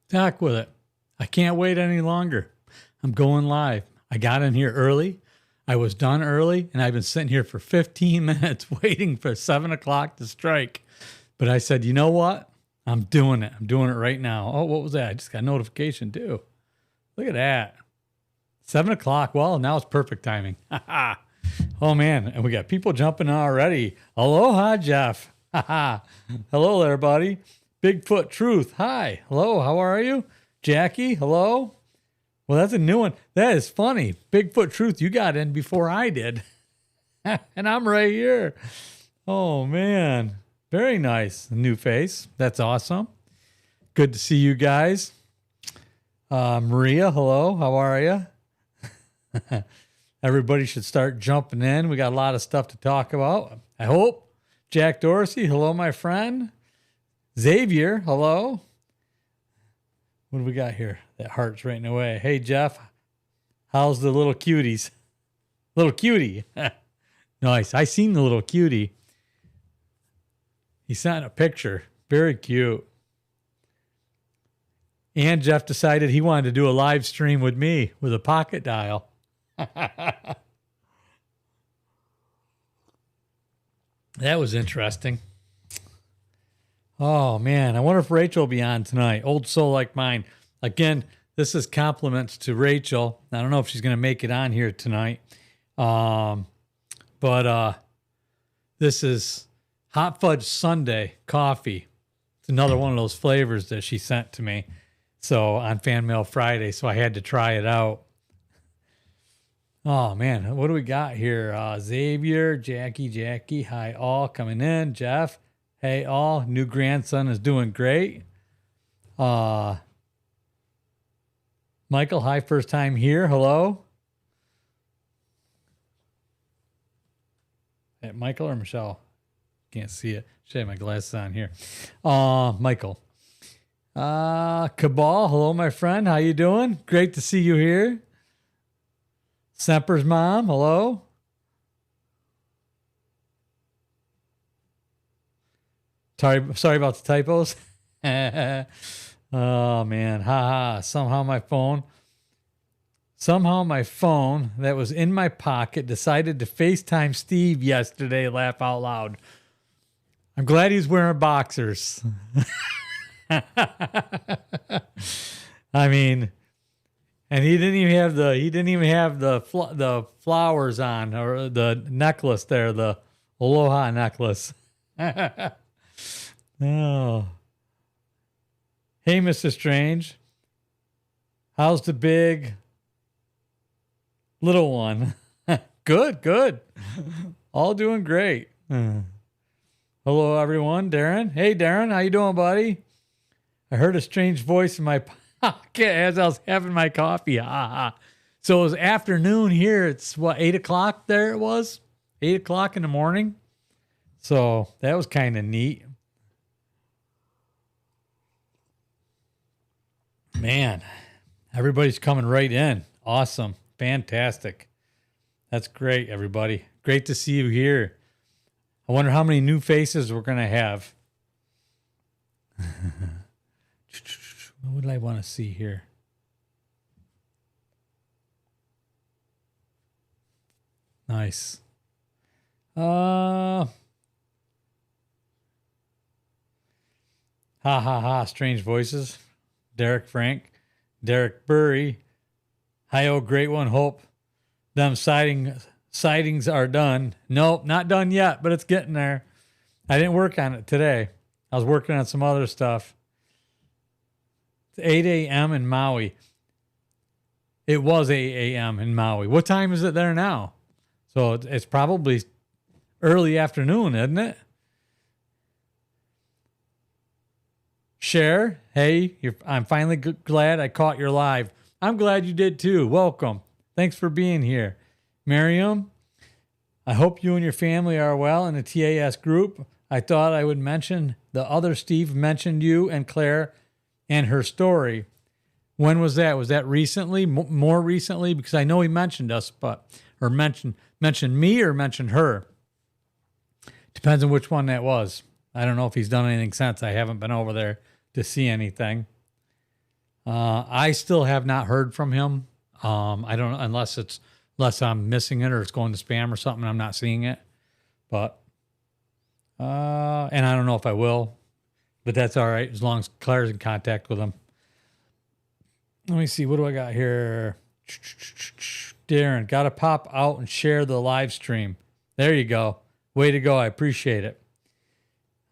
Talk with it. I can't wait any longer. I'm going live. I got in here early. I was done early, and I've been sitting here for 15 minutes waiting for 7 o'clock to strike. But I said, you know what? I'm doing it. I'm doing it right now. Oh, what was that? I just got a notification too. Look at that. 7 o'clock. Well, now it's perfect timing. Oh, man. And we got people jumping in already. Aloha, Jeff. Hello there, buddy. Bigfoot Truth. Hi. Hello. How are you? Jackie. Hello. Well, that's a new one. That is funny. Bigfoot Truth, you got in before I did. And I'm right here. Oh, man. Very nice. New face. That's awesome. Good to see you guys. Maria, hello. How are you? Everybody should start jumping in. We got a lot of stuff to talk about, I hope. Jack Dorsey, hello, my friend. Xavier, hello. What do we got here? That heart's right away. Hey, Jeff, how's the little cuties? Little cutie. Nice. I seen the little cutie. He sent a picture. Very cute. And Jeff decided he wanted to do a live stream with me with a pocket dial. That was interesting. Oh, man. I wonder if Rachel will be on tonight. Old soul like mine. Again, this is compliments to Rachel. I don't know if she's going to make it on here tonight. But this is Hot Fudge Sundae coffee. It's another one of those flavors that she sent to me. So on Fan Mail Friday. So I had to try it out. Oh, man. What do we got here? Xavier, Jackie. Hi, all coming in. Jeff. Hey, all. New grandson is doing great. Michael, hi, first time here. Hello. Hey, Michael or Michelle? Can't see it. Should have my glasses on here. Michael. Cabal, hello, my friend. How you doing? Great to see you here. Semper's mom, hello. Sorry about the typos. Oh, man. Somehow my phone that was in my pocket decided to FaceTime Steve yesterday. Laugh out loud. I'm glad he's wearing boxers. I mean, and he didn't even have the flowers on, or the necklace there, the Aloha necklace. Oh. Hey, Mr. Strange. How's the big little one? Good. All doing great. Hello, everyone. Darren. Hey, Darren. How you doing, buddy? I heard a strange voice in my pocket as I was having my coffee. So it was afternoon here. It's 8 o'clock there it was? 8 o'clock in the morning. So that was kind of neat. Man, everybody's coming right in. Awesome. Fantastic. That's great, everybody. Great to see you here. I wonder how many new faces we're going to have. What would I want to see here? Nice. Strange voices. Derek Frank. Derek Burry. Hi, oh, great one. Hope them sightings are done. Nope, not done yet, but it's getting there. I didn't work on it today. I was working on some other stuff. It's 8 a.m. in Maui. It was 8 a.m. in Maui. What time is it there now? So it's probably early afternoon, isn't it? Cher, hey, I'm finally glad I caught your live. I'm glad you did too. Welcome. Thanks for being here. Miriam, I hope you and your family are well in the TAS group. I thought I would mention the other Steve mentioned you and Claire and her story. When was that? Was that recently? More recently? Because I know he mentioned us, or mentioned me or mentioned her. Depends on which one that was. I don't know if he's done anything since. I haven't been over there to see anything. I still have not heard from him. I don't know, unless I'm missing it or it's going to spam or something and I'm not seeing it. But and I don't know if I will, but that's all right as long as Claire's in contact with him. Let me see, what do I got here? Darren, got to pop out and share the live stream. There you go. Way to go. I appreciate it.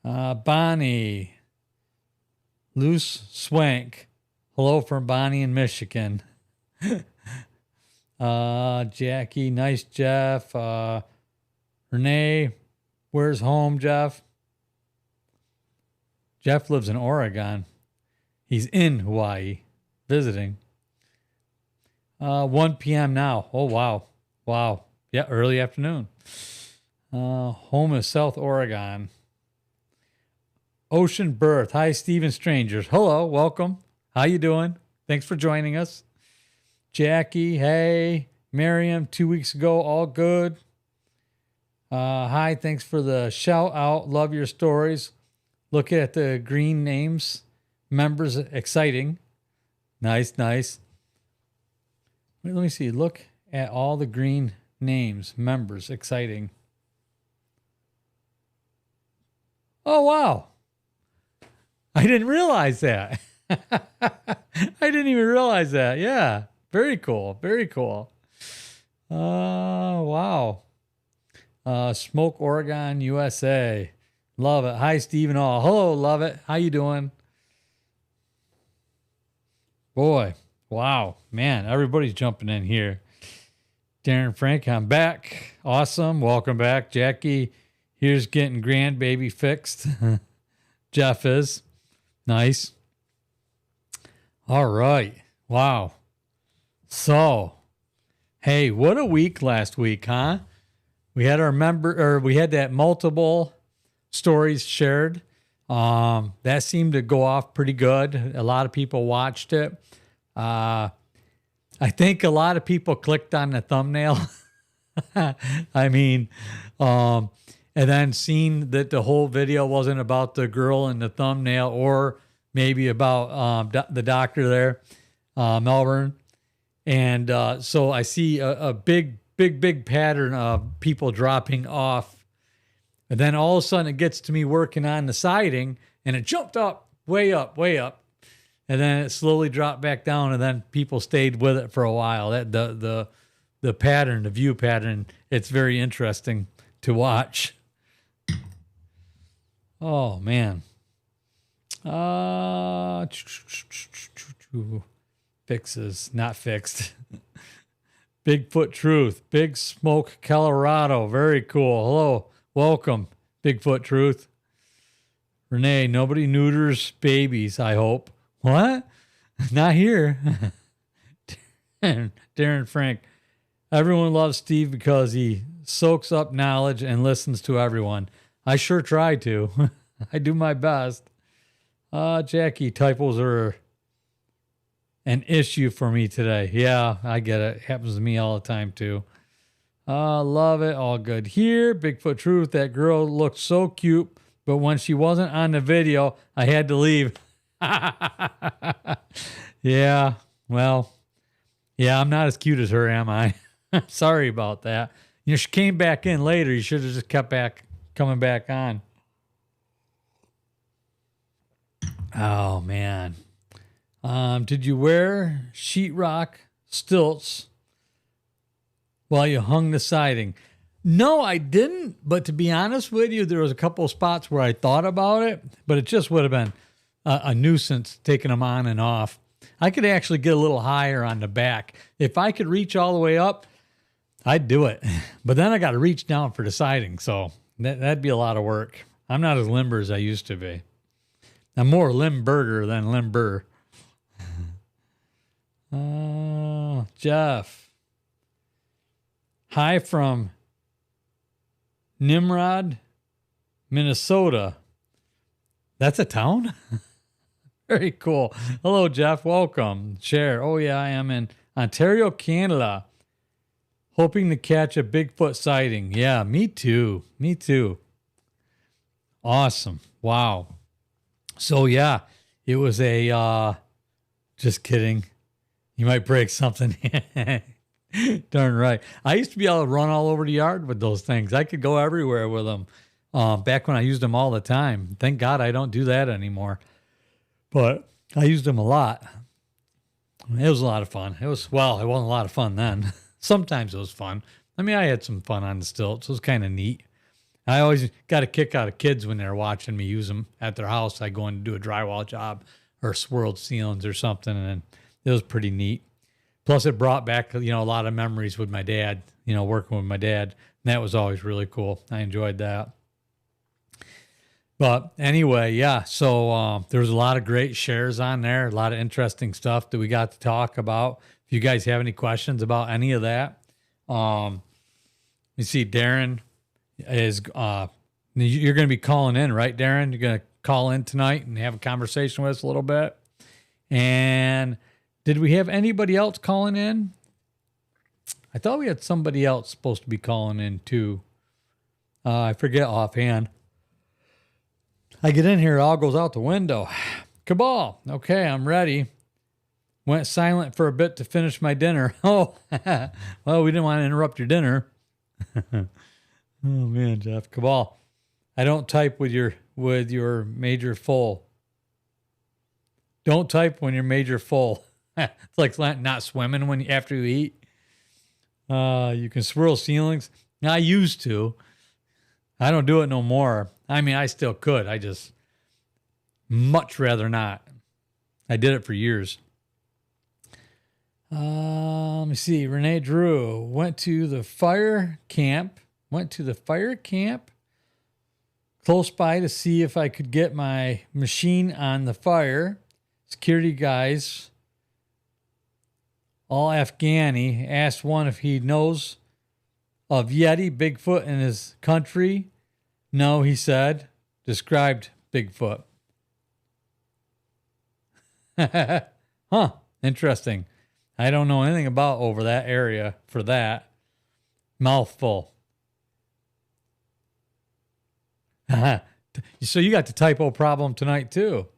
Bonnie, Loose Swank. Hello from Bonnie in Michigan. Jackie, nice Jeff. Renee, where's home, Jeff? Jeff lives in Oregon. He's in Hawaii visiting. 1 p.m. now. Oh, wow. Wow. Yeah, early afternoon. Home is South Oregon. Ocean Birth. Hi, Steven Strangers. Hello, welcome. How you doing? Thanks for joining us. Jackie, hey. Miriam, 2 weeks ago, all good. Hi, thanks for the shout out. Love your stories. Look at the green names. Members, exciting. Nice, nice. Let me see. Look at all the green names. Members, exciting. Oh, wow. I didn't realize that. I didn't even realize that. Yeah. Very cool. Very cool. Wow. Smoke, Oregon, USA. Love it. Hi, Stephen All. Hello, love it. How you doing? Boy. Wow. Man, everybody's jumping in here. Darren Frank, I'm back. Awesome. Welcome back. Jackie, here's getting grandbaby fixed. Jeff is. Nice. All right. Wow. So, hey, what a week last week, huh? We had we had that multiple stories shared. That seemed to go off pretty good. A lot of people watched it. I think a lot of people clicked on the thumbnail. I mean, and then seen that the whole video wasn't about the girl in the thumbnail or maybe about the doctor there, Melbourne. And so I see a big pattern of people dropping off. And then all of a sudden it gets to me working on the siding and it jumped up, way up. And then it slowly dropped back down and then people stayed with it for a while. That the pattern, the view pattern, it's very interesting to watch. Oh, man. Fixes, not fixed. Bigfoot Truth, Big Smoke, Colorado. Very cool. Hello, welcome, Bigfoot Truth. Renee, nobody neuters babies, I hope. What? Not here. Darren Frank, everyone loves Steve because he soaks up knowledge and listens to everyone. I sure try to. I do my best. Jackie, typos are an issue for me today. Yeah, I get it. Happens to me all the time too. Love it. All good here. Bigfoot Truth. That girl looked so cute, but when she wasn't on the video, I had to leave. Yeah, well, yeah, I'm not as cute as her, am I? Sorry about that. You know, she came back in later. You should have just kept coming back on. Oh, man. Did you wear sheetrock stilts while you hung the siding? No, I didn't. But to be honest with you, there was a couple of spots where I thought about it, but it just would have been a nuisance taking them on and off. I could actually get a little higher on the back. If I could reach all the way up, I'd do it. But then I got to reach down for the siding, so that'd be a lot of work. I'm not as limber as I used to be. I'm more limburger than limber. Jeff. Hi from Nimrod, Minnesota. That's a town? Very cool. Hello, Jeff. Welcome. Share. Oh, yeah, I am in Ontario, Canada. Hoping to catch a Bigfoot sighting. Yeah, me too. Me too. Awesome. Wow. So, yeah, it was a Just kidding. You might break something. Darn right. I used to be able to run all over the yard with those things. I could go everywhere with them. Back when I used them all the time. Thank God I don't do that anymore. But I used them a lot. It was a lot of fun. It wasn't a lot of fun then. Sometimes it was fun. I mean, I had some fun on the stilts. It was kind of neat. I always got a kick out of kids when they were watching me use them at their house. I go in to do a drywall job or swirled ceilings or something, and it was pretty neat. Plus, it brought back, a lot of memories with my dad, working with my dad. And that was always really cool. I enjoyed that. But anyway, yeah, so there was a lot of great shares on there, a lot of interesting stuff that we got to talk about. If you guys have any questions about any of that, you see Darren is, you're going to be calling in, right, Darren? You're going to call in tonight and have a conversation with us a little bit. And did we have anybody else calling in? I thought we had somebody else supposed to be calling in too. I forget offhand. I get in here, it all goes out the window. Cabal. Okay, I'm ready. Went silent for a bit to finish my dinner. Oh, well, we didn't want to interrupt your dinner. Oh man, Jeff. Cabal. I don't type with your major full. Don't type when you're major full. It's like not swimming after you eat. You can swirl ceilings. I used to. I don't do it no more. I mean, I still could. I just much rather not. I did it for years. Let me see. Renee Drew went to the fire camp close by to see if I could get my machine on the fire. Security guys, all Afghani, asked one if he knows of Yeti, Bigfoot in his country. No, he said. Described Bigfoot. Huh. Interesting. I don't know anything about over that area for that. Mouthful. So you got the typo problem tonight too.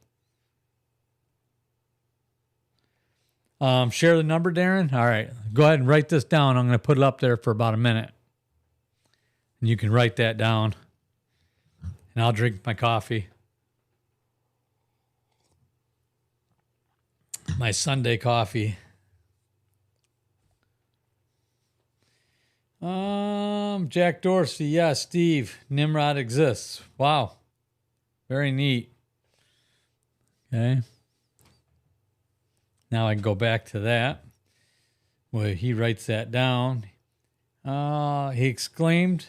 Share the number, Darren. All right. Go ahead and write this down. I'm going to put it up there for about a minute. And you can write that down. And I'll drink my coffee. My Sunday coffee. Jack Dorsey. Yeah, Steve. Nimrod exists. Wow. Very neat. Okay. Now I can go back to that. Well, he writes that down. He exclaimed,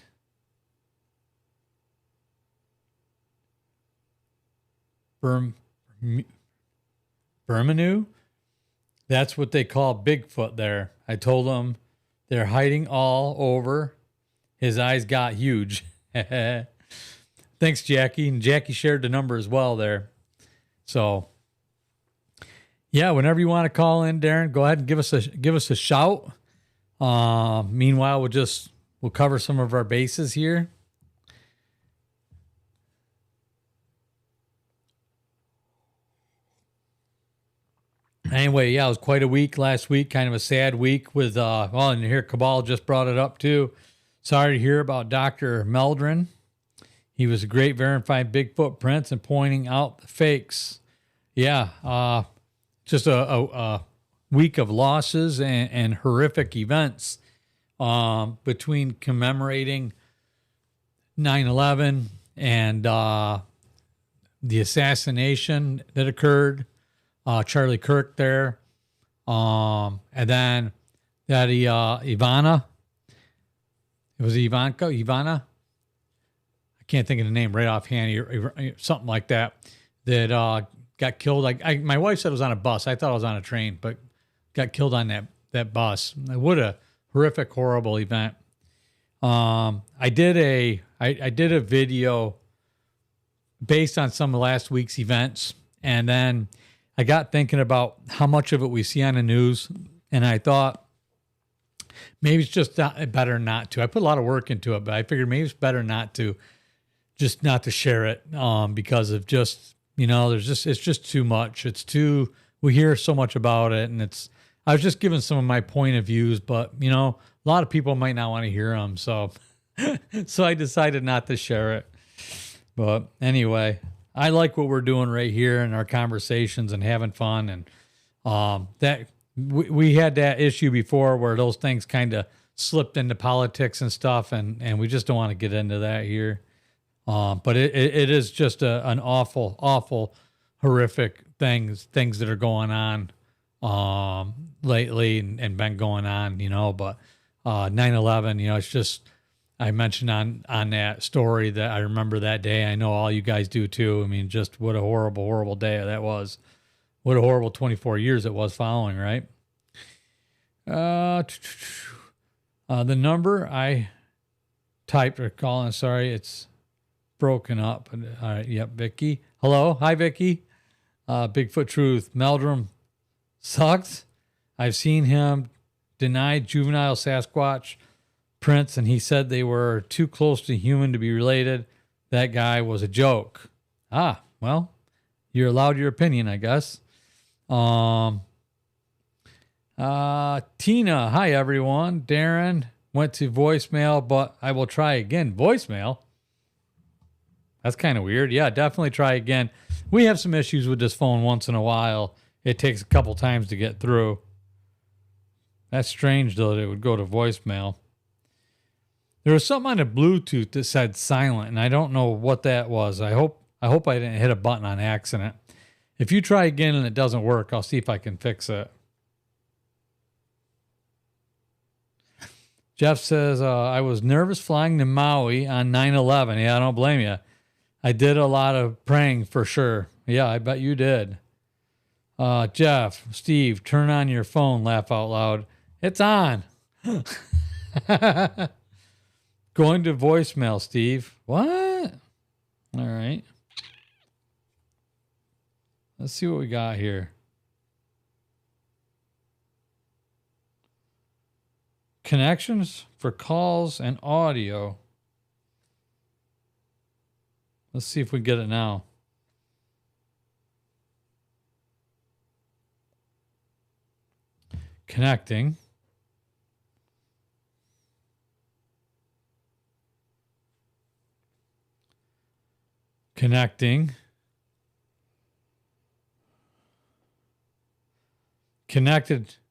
Bermanu? That's what they call Bigfoot there. I told him they're hiding all over. His eyes got huge. Thanks, Jackie. And Jackie shared the number as well there. So, yeah, whenever you want to call in, Darren, go ahead and give us a shout. Meanwhile, we'll cover some of our bases here. Anyway, yeah, it was quite a week last week, kind of a sad week with, and here Cabal just brought it up too. Sorry to hear about Dr. Meldrin. He was a great verifying Bigfoot prints and pointing out the fakes. Yeah, just a week of losses and horrific events between commemorating 9/11 and the assassination that occurred. Charlie Kirk there. And then that Ivana. It was Ivana. I can't think of the name right offhand. Something like that. That got killed. My wife said it was on a bus. I thought it was on a train, but got killed on that bus. What a horrific, horrible event. I did a video based on some of last week's events, and then I got thinking about how much of it we see on the news, and I thought maybe it's just better not to. I put a lot of work into it, but I figured maybe it's better not to share it because of just, it's just too much. It's too we hear so much about it, and I was just giving some of my point of views, but you know, a lot of people might not want to hear them, so so I decided not to share it. But anyway, I like what we're doing right here in our conversations and having fun, and that we had that issue before where those things kind of slipped into politics and stuff, and we just don't want to get into that here. But it is just an awful, horrific things that are going on lately and been going on, you know. But 9/11, you know, it's just, I mentioned on that story that I remember that day. I know all you guys do too. I mean, just what a horrible day that was. What a horrible 24 years it was following, right? The number I typed or calling, sorry, it's broken up. All right, yep, Vicky. Hello, hi, Vicky. Bigfoot Truth. Meldrum sucks. I've seen him deny juvenile Sasquatch prints, and he said they were too close to human to be related. That guy was a joke. Ah, well, you're allowed your opinion, I guess. Tina, hi everyone. Darren went to voicemail, but I will try again. Voicemail? That's kind of weird. Yeah, definitely try again. We have some issues with this phone once in a while. It takes a couple times to get through. That's strange, though, that it would go to voicemail. There was something on the Bluetooth that said silent, and I don't know what that was. I hope I didn't hit a button on accident. If you try again and it doesn't work, I'll see if I can fix it. Jeff says, I was nervous flying to Maui on 9/11. Yeah, I don't blame you. I did a lot of praying for sure. Yeah, I bet you did. Jeff, Steve, turn on your phone, laugh out loud. It's on. Going to voicemail, Steve. What? All right. Let's see what we got here. Connections for calls and audio. Let's see if we get it now. Connecting. Connecting.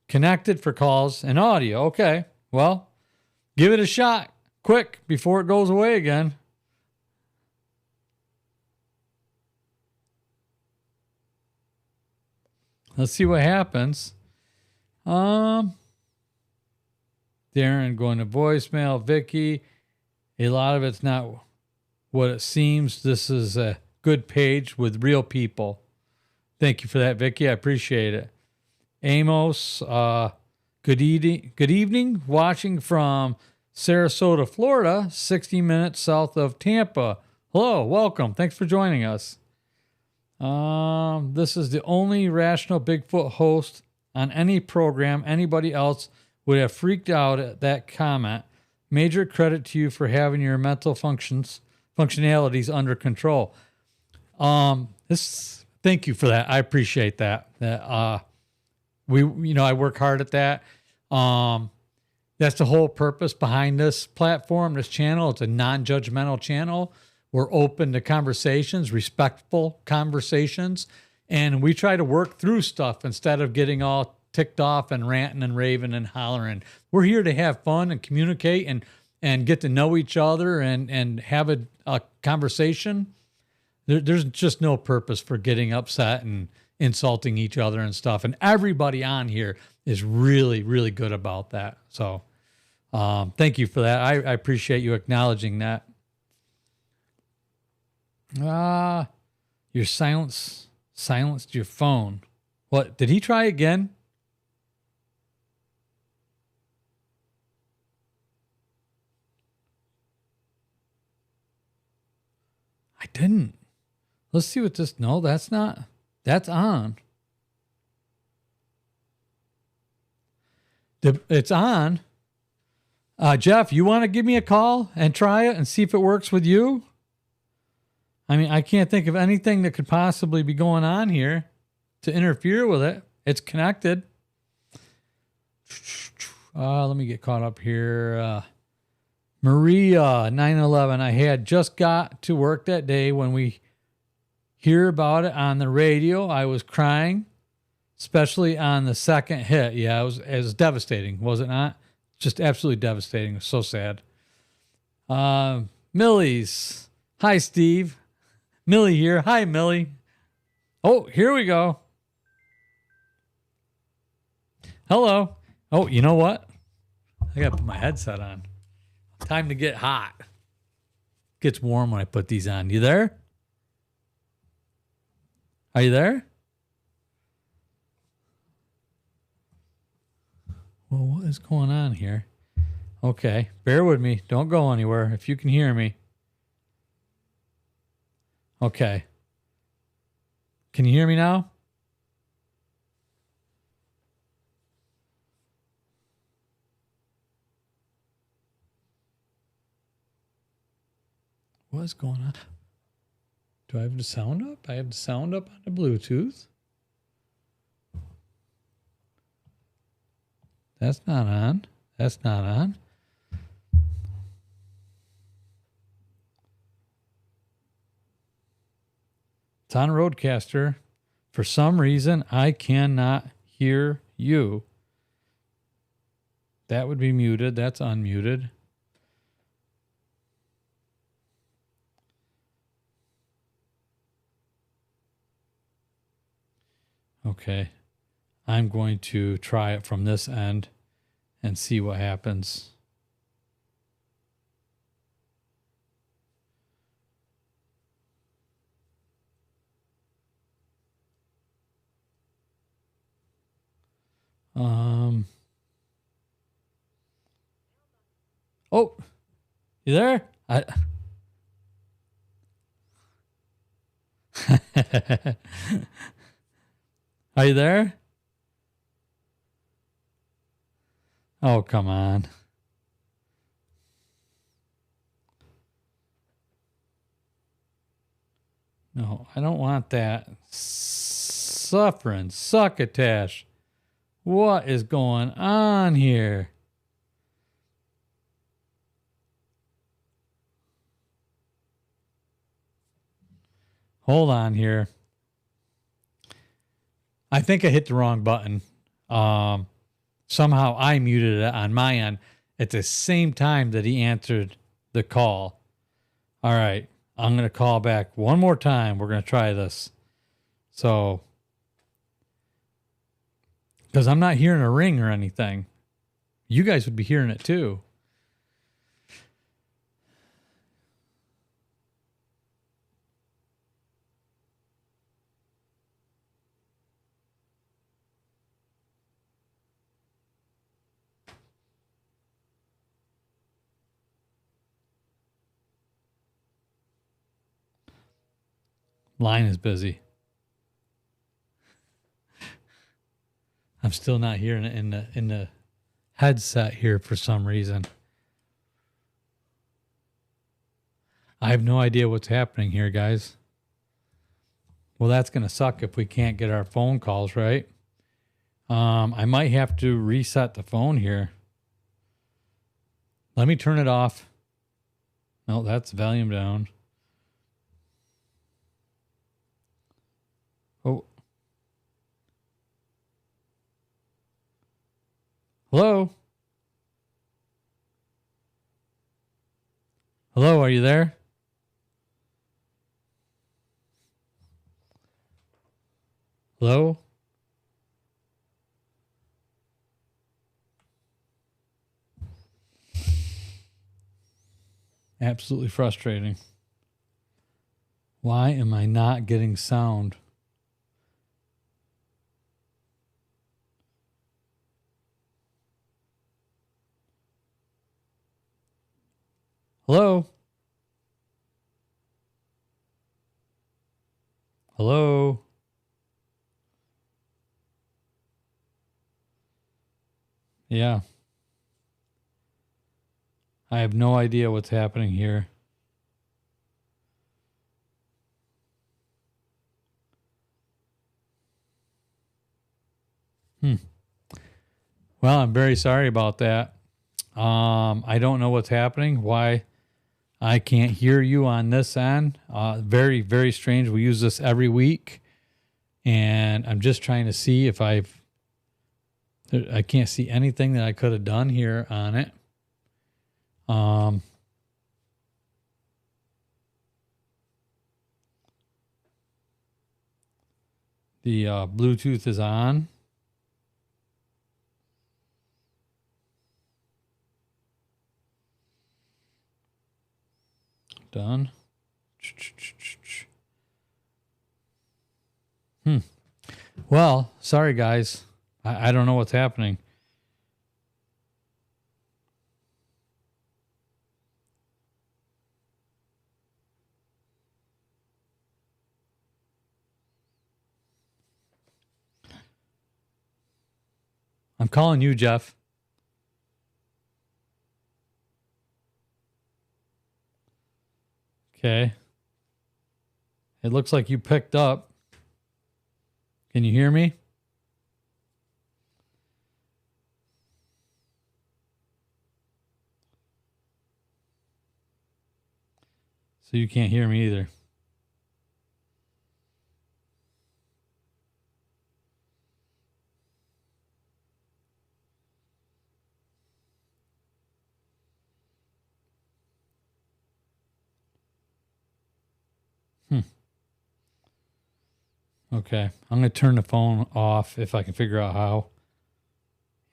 Connected for calls and audio. Okay. Well, give it a shot quick before it goes away again. Let's see what happens. Darren going to voicemail. Vicky, a lot of it's not what it seems. This is a good page with real people. Thank you for that, Vicky. I appreciate it. Amos, good evening. Watching from Sarasota, Florida, 60 minutes south of Tampa. Hello, welcome. Thanks for joining us. This is the only rational Bigfoot host on any program. Anybody else would have freaked out at that comment. Major credit to you for having your mental functionalities under control. Thank you for that. I appreciate that. I work hard at that. That's the whole purpose behind this platform, this channel. It's a non-judgmental channel. We're open to conversations, respectful conversations, and we try to work through stuff instead of getting all ticked off and ranting and raving and hollering. We're here to have fun and communicate and get to know each other and have a conversation. There's just no purpose for getting upset and insulting each other and stuff. And everybody on here is really, really good about that. So thank you for that. I appreciate you acknowledging that. Your silenced your phone. What? Did he try again? I didn't. Let's see what this. No, that's not. That's on. It's on. Jeff, you want to give me a call and try it and see if it works with you? I mean, I can't think of anything that could possibly be going on here to interfere with it. It's connected. Let me get caught up here. Maria, 911. I had just got to work that day when we hear about it on the radio. I was crying, especially on the second hit. Yeah, it was devastating, was it not? Just absolutely devastating. It was so sad. Millie's. Hi, Steve. Millie here. Hi, Millie. Oh, here we go. Hello. Oh, you know what? I got to put my headset on. Time to get hot. Gets warm when I put these on. You there? Are you there? Well, what is going on here? Okay, bear with me. Don't go anywhere if you can hear me. Okay. Can you hear me now? What's going on? Do I have the sound up? I have the sound up on the Bluetooth. That's not on. That's not on. It's on Roadcaster. For some reason, I cannot hear you. That would be muted. That's unmuted. Okay. I'm going to try it from this end and see what happens. Oh, you there? Are you there? Oh, come on. No, I don't want that. Suffering succotash. What is going on here? Hold on here. I think I hit the wrong button. Somehow I muted it on my end at the same time that he answered the call. All right. I'm going to call back one more time. We're going to try this. So, because I'm not hearing a ring or anything. You guys would be hearing it too. Line is busy. I'm still not hearing it in the headset here for some reason. I have no idea what's happening here, guys. Well, that's going to suck if we can't get our phone calls, right? I might have to reset the phone here. Let me turn it off. No, that's volume down. Oh. Hello? Hello, are you there? Hello? Absolutely frustrating. Why am I not getting sound? Hello? Hello? Yeah. I have no idea what's happening here. Well, I'm very sorry about that. I don't know what's happening, why I can't hear you on this end. Very, very strange. We use this every week, and I'm just trying to see if I can't see anything that I could have done here on it. The Bluetooth is on. Done. Well, sorry guys. I don't know what's happening. I'm calling you, Jeff. Okay. It looks like you picked up. Can you hear me? So you can't hear me either. Okay, I'm going to turn the phone off if I can figure out how.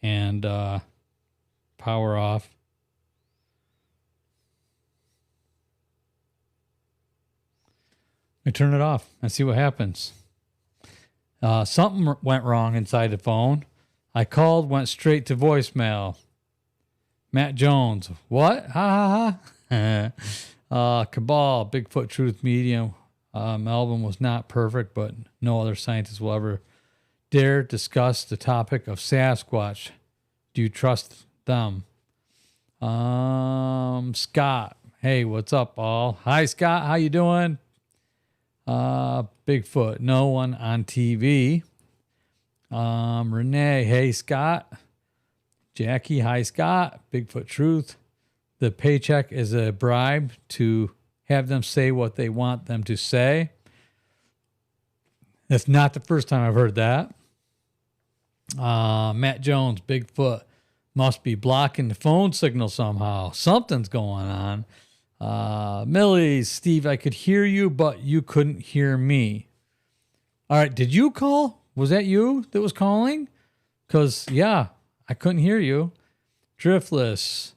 And power off. I turn it off and see what happens. Something went wrong inside the phone. I called, went straight to voicemail. Matt Jones. What? Ha ha ha. Cabal, Bigfoot Truth Medium. Melvin was not perfect, but no other scientist will ever dare discuss the topic of Sasquatch. Do you trust them? Scott. Hey, what's up, all? Hi, Scott. How you doing? Bigfoot. No one on TV. Renee. Hey, Scott. Jackie. Hi, Scott. Bigfoot Truth. The paycheck is a bribe to have them say what they want them to say. That's not the first time I've heard that. Matt Jones, Bigfoot must be blocking the phone signal somehow. Something's going on. Millie's, Steve, I could hear you, but you couldn't hear me. All right, did you call? Was that you that was calling? Because, yeah, I couldn't hear you. Driftless.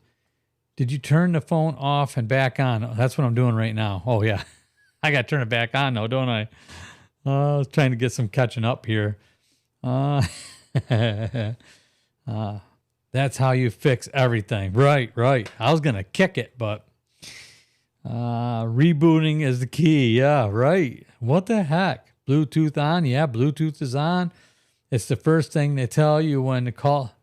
Did you turn the phone off and back on? Oh, that's what I'm doing right now. Oh, yeah. I got to turn it back on, though, don't I? I was trying to get some catching up here. That's how you fix everything. Right. I was going to kick it, but rebooting is the key. Yeah, right. What the heck? Bluetooth on? Yeah, Bluetooth is on. It's the first thing they tell you when you call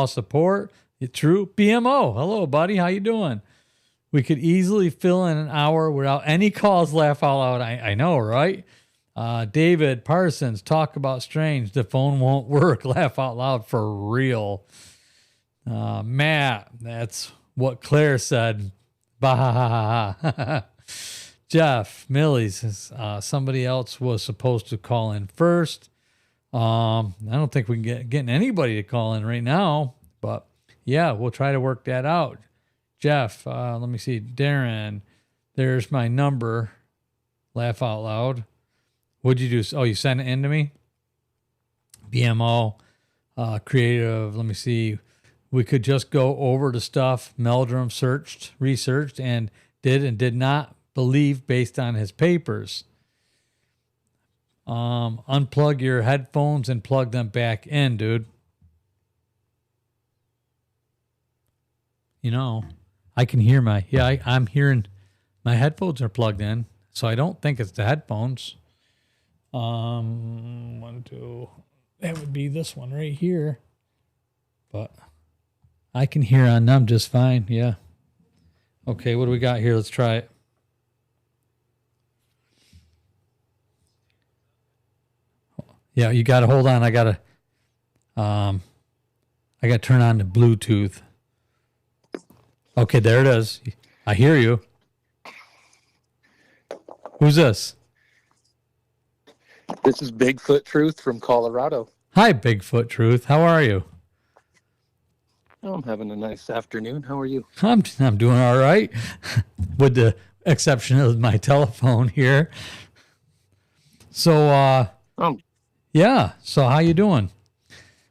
support. It's true. BMO. Hello, buddy. How you doing? We could easily fill in an hour without any calls. Laugh out loud. I know, right? David Parsons, talk about strange. The phone won't work. Laugh out loud for real. Matt, that's what Claire said. Bah ha ha ha ha. Jeff, Millie says somebody else was supposed to call in first. I don't think we can get anybody to call in right now, but yeah, we'll try to work that out. Jeff, let me see. Darren, there's my number. Laugh out loud. What'd you do? Oh, you sent it in to me? BMO, creative. Let me see. We could just go over the stuff Meldrum researched, and did not believe based on his papers. Unplug your headphones and plug them back in, dude. You know, I can hear I'm hearing my headphones are plugged in, so I don't think it's the headphones. One, two, that would be this one right here, but I can hear on them just fine. Yeah. Okay. What do we got here? Let's try it. Yeah. You got to hold on. I got to I got to turn on the Bluetooth. Okay, there it is. I hear you. Who's this? This is Bigfoot Truth from Colorado. Hi, Bigfoot Truth. How are you? Oh, I'm having a nice afternoon. How are you? I'm doing all right, with the exception of my telephone here. So, yeah. So how you doing?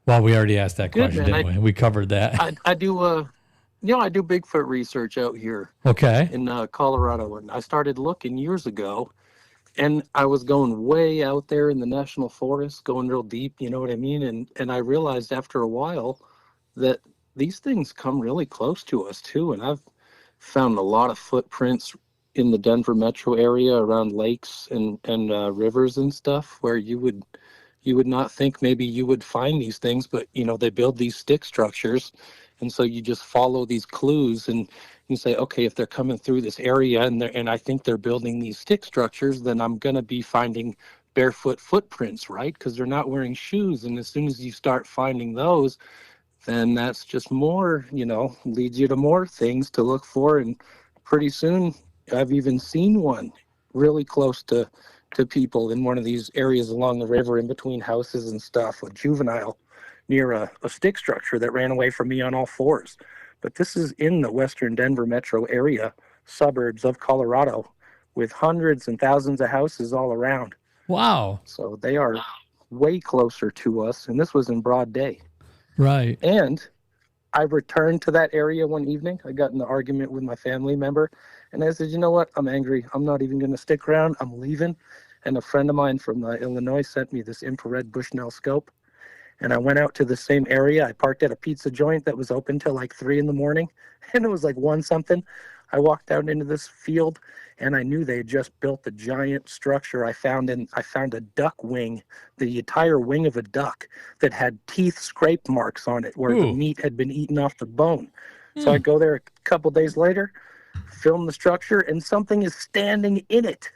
Well, we already asked that question, didn't we? We covered that. I do I do Bigfoot research out here. Okay. In Colorado, and I started looking years ago, and I was going way out there in the national forest, going real deep, you know what I mean? And I realized after a while that these things come really close to us too, and I've found a lot of footprints in the Denver metro area around lakes and rivers and stuff where you would not think maybe you would find these things, but they build these stick structures, and so you just follow these clues and you say, okay, if they're coming through this area and I think they're building these stick structures, then I'm going to be finding barefoot footprints, right? Because they're not wearing shoes, and as soon as you start finding those, then that's just more, leads you to more things to look for, and pretty soon I've even seen one really close to people in one of these areas along the river in between houses and stuff, a juvenile near a stick structure that ran away from me on all fours. But this is in the western Denver metro area, suburbs of Colorado, with hundreds and thousands of houses all around. Wow. So they are way closer to us, and this was in broad day. Right. And I returned to that area one evening. I got in an argument with my family member, and I said, you know what? I'm angry. I'm not even going to stick around. I'm leaving. And a friend of mine from Illinois sent me this infrared Bushnell scope. And I went out to the same area. I parked at a pizza joint that was open till like 3 a.m, and it was like 1 something. I walked out into this field, and I knew they had just built a giant structure. I found a duck wing, the entire wing of a duck that had teeth scrape marks on it where the meat had been eaten off the bone. So I go there a couple days later, film the structure, and something is standing in it.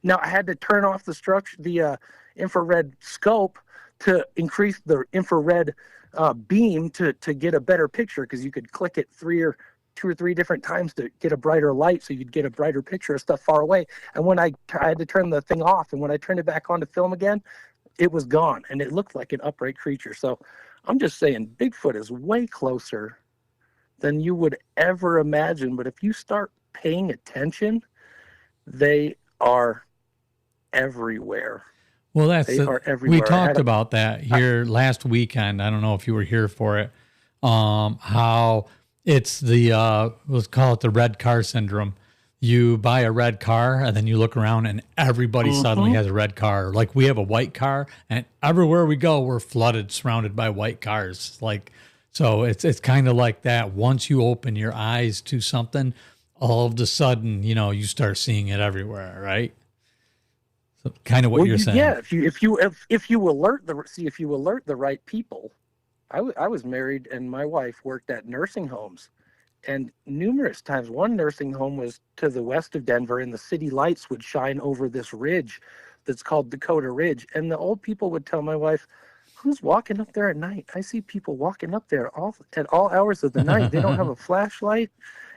Now I had to turn off the infrared scope to increase the infrared beam to get a better picture, because you could click it 2 or 3 different times to get a brighter light, so you'd get a brighter picture of stuff far away. And when I had to turn the thing off, and when I turned it back on to film again, it was gone, and it looked like an upright creature. So I'm just saying, Bigfoot is way closer than you would ever imagine. But if you start paying attention, they are everywhere. Well, are everywhere. We talked about that here last weekend. I don't know if you were here for it. How it's let's call it the red car syndrome. You buy a red car and then you look around and everybody suddenly has a red car. Like, we have a white car, and everywhere we go, we're flooded, surrounded by white cars. So it's kind of like that. Once you open your eyes to something, all of a sudden, you start seeing it everywhere, right? So kind of what you're saying. Yeah, if you alert the right people. I was married, and my wife worked at nursing homes, and numerous times, one nursing home was to the west of Denver, and the city lights would shine over this ridge that's called Dakota Ridge, and the old people would tell my wife, "Who's walking up there at night? I see people walking up there at all hours of the night. They don't have a flashlight."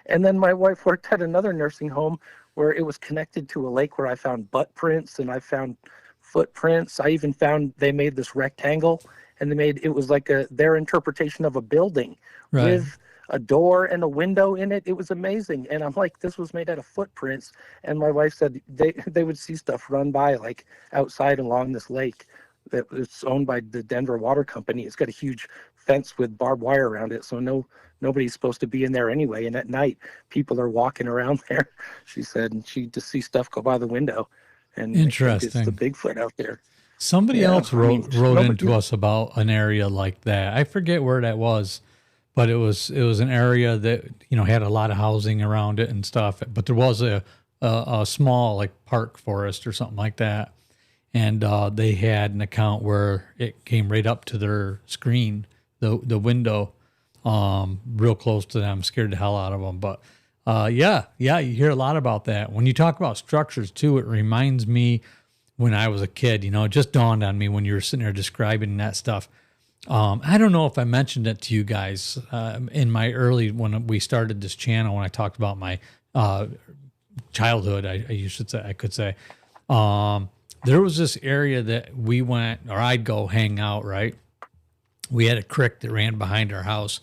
And then my wife worked at another nursing home where it was connected to a lake, where I found butt prints and I found footprints. I even found they made this rectangle, and it was like their interpretation of a building with a door and a window in it. It was amazing. And I'm like, this was made out of footprints. And my wife said they would see stuff run by, like, outside along this lake that it's owned by the Denver Water Company. It's got a huge fence with barbed wire around it, so nobody's supposed to be in there anyway. And at night, people are walking around there, she said, and she just see stuff go by the window. And interesting. It's the Bigfoot out there. Somebody else wrote into us about an area like that. I forget where that was, but it was an area that had a lot of housing around it and stuff. But there was a small, like, park forest or something like that, and they had an account where it came right up to their screen, the window, real close to them. Scared the hell out of them. But yeah, you hear a lot about that. When you talk about structures too, it reminds me when I was a kid. It just dawned on me when you were sitting there describing that stuff. I don't know if I mentioned it to you guys in my early, when we started this channel, when I talked about my childhood, I could say, there was this area that we went, or I'd go hang out, right? We had a creek that ran behind our house,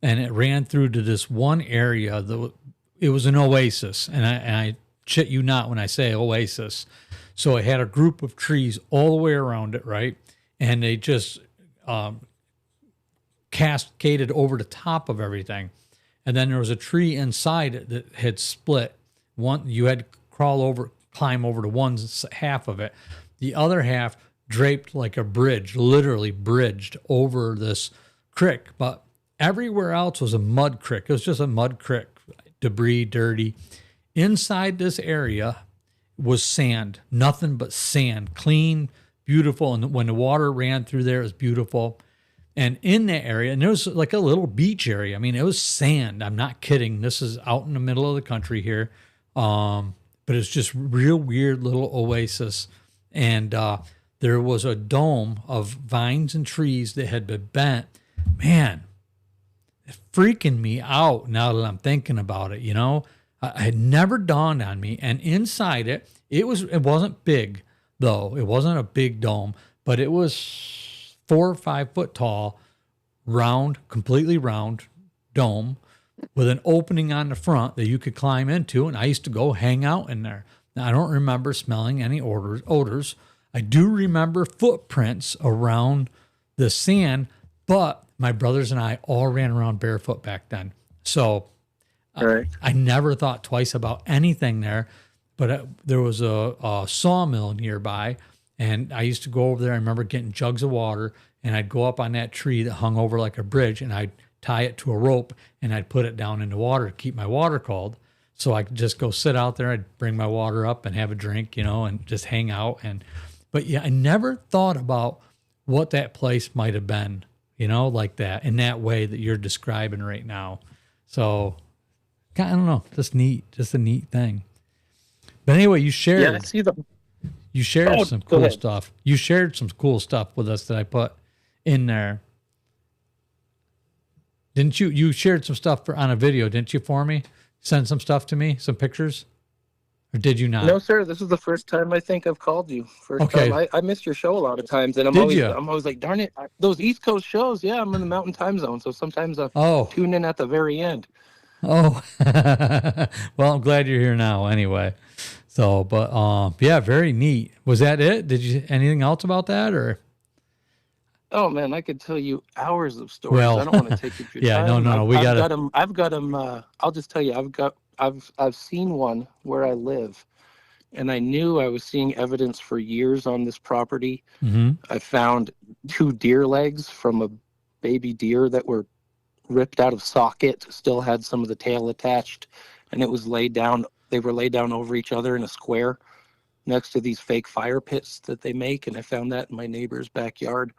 and it ran through to this one area. It was an oasis, and I shit you not when I say oasis. So it had a group of trees all the way around it, right? And they just cascaded over the top of everything. And then there was a tree inside it that had split. One, you had to climb over to one half of it. The other half draped like a bridge, literally bridged over this creek. But everywhere else was a mud creek. It was just a mud creek, debris, dirty. Inside this area was sand, nothing but sand, clean, beautiful. And when the water ran through there, it was beautiful. And in that area, and there was like a little beach area. I mean, it was sand. I'm not kidding. This is out in the middle of the country here. But it's just real weird little oasis. And there was a dome of vines and trees that had been bent. Man, it's freaking me out now that I'm thinking about it, you know? It had never dawned on me. And inside it, it wasn't big, though. It wasn't a big dome, but it was 4 or 5 foot tall, round, completely round dome with an opening on the front that you could climb into. And I used to go hang out in there. Now, I don't remember smelling any odors. I do remember footprints around the sand, but my brothers and I all ran around barefoot back then. So Right. I never thought twice about anything there, but there was a sawmill nearby, and I used to go over there. I remember getting jugs of water, and I'd go up on that tree that hung over like a bridge, and I'd tie it to a rope, and I'd put it down in the water to keep my water cold. So I could just go sit out there. I'd bring my water up and have a drink, you know, and just hang out. But yeah, I never thought about what that place might have been, you know, like that, in that way that you're describing right now. So I don't know, just a neat thing. But anyway, you shared. Yeah, I see them. You shared some go cool ahead. stuff. You shared some cool stuff with us that I put in there. Didn't you? You shared some stuff on a video, didn't you, for me? Send some stuff to me, some pictures? Or did you not? No, sir. This is the first time I think I've called you. First Okay. time. I missed your show a lot of times, and I'm always like, darn it, those East Coast shows. Yeah, I'm in the Mountain Time Zone, so sometimes I tune in at the very end. Oh, well, I'm glad you're here now anyway. So, but yeah, very neat. Was that it? Did you anything else about that, or? Oh man, I could tell you hours of stories. Well, I don't want to take up your yeah, time. no. I've got them. I'll just tell you, I've seen one where I live, and I knew I was seeing evidence for years on this property. Mm-hmm. I found 2 deer legs from a baby deer that were ripped out of socket, still had some of the tail attached, and it was laid down. They were laid down over each other in a square next to these fake fire pits that they make, and I found that in my neighbor's backyard.